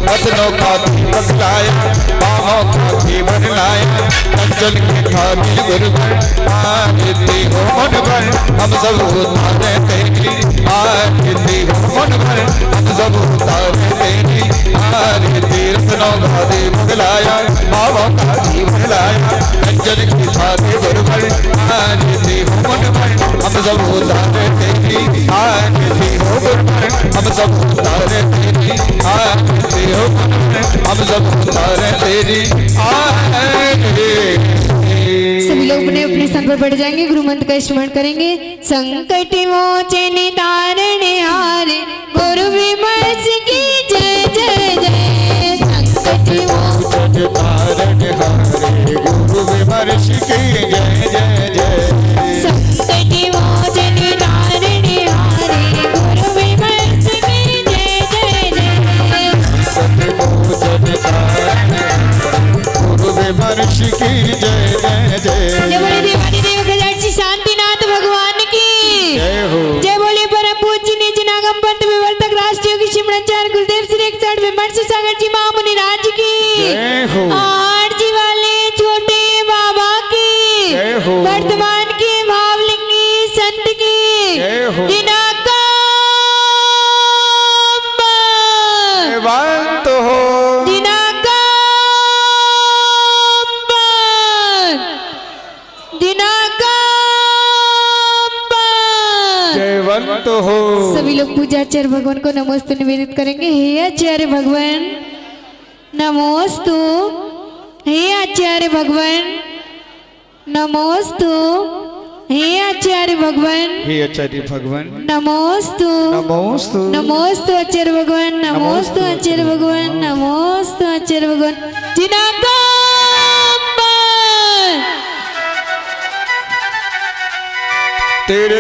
बदनों का दीपक लाया, बाहों का जीवन लाया, कंचन की थाली गुरुवर, आरती हो मन भर। हम सब उतारे तेरी आरती हो मन भर, हम सब उतारे तेरी आरती। रत्नों का दीपक लाया, बाहों का जीवन लाया, कंचन की थाली गुरुवर, आरती हो मन भर। हम सब उतारे तेरी आरती हो गुरुवर, हम सब उतारे तेरी आरती हो मन भर। हम सब उतारे तेरी आरती। सभी लोग अपने अपने स्थान पर बैठ जाएंगे, गुरु मंत्र का स्मरण करेंगे। संकट मोचन तारने हारे, गुरु विमर्श की जय जय जय। संकट मोचन तारने हारे, गुरु विमर्श की जय जय जय। संकट मोचन तारने हारे, गुरु विमर्श की जय जय जय। संकट मोचन तारने गुरु विमर्श की जय जय जय। जय बोले देवादी देव खजांची शांतिनाथ भगवान की जय हो। जय बोले परम पूज्य निज नागम पंथ विवर्तक राष्ट्रीय की शिवनाचार्य गुरुदेव श्री 61 विमर्श सागर जी महामुनि राज की जय हो। आठ जी वाले छोटे बाबा की जय हो। वर्तमान की भावलिंगी संत की जय हो। दिनाकंब जयवंत हो। दिनाकंब दिनाकंब। जयवंत हो। सभी लोग पूजा आचार्य भगवान को नमोस्तु निवेदित करेंगे। हे आचार्य भगवान नमोस्तु, हे आचार्य भगवान नमोस्तु, हे आचार्य भगवान हे आचार्य भगवान नमोस्तु, नमोस्तु। नमोस्तु आचार्य भगवान, नमोस्तु आचार्य भगवान, नमोस्तु आचार्य भगवान। दिनाकंब तेरे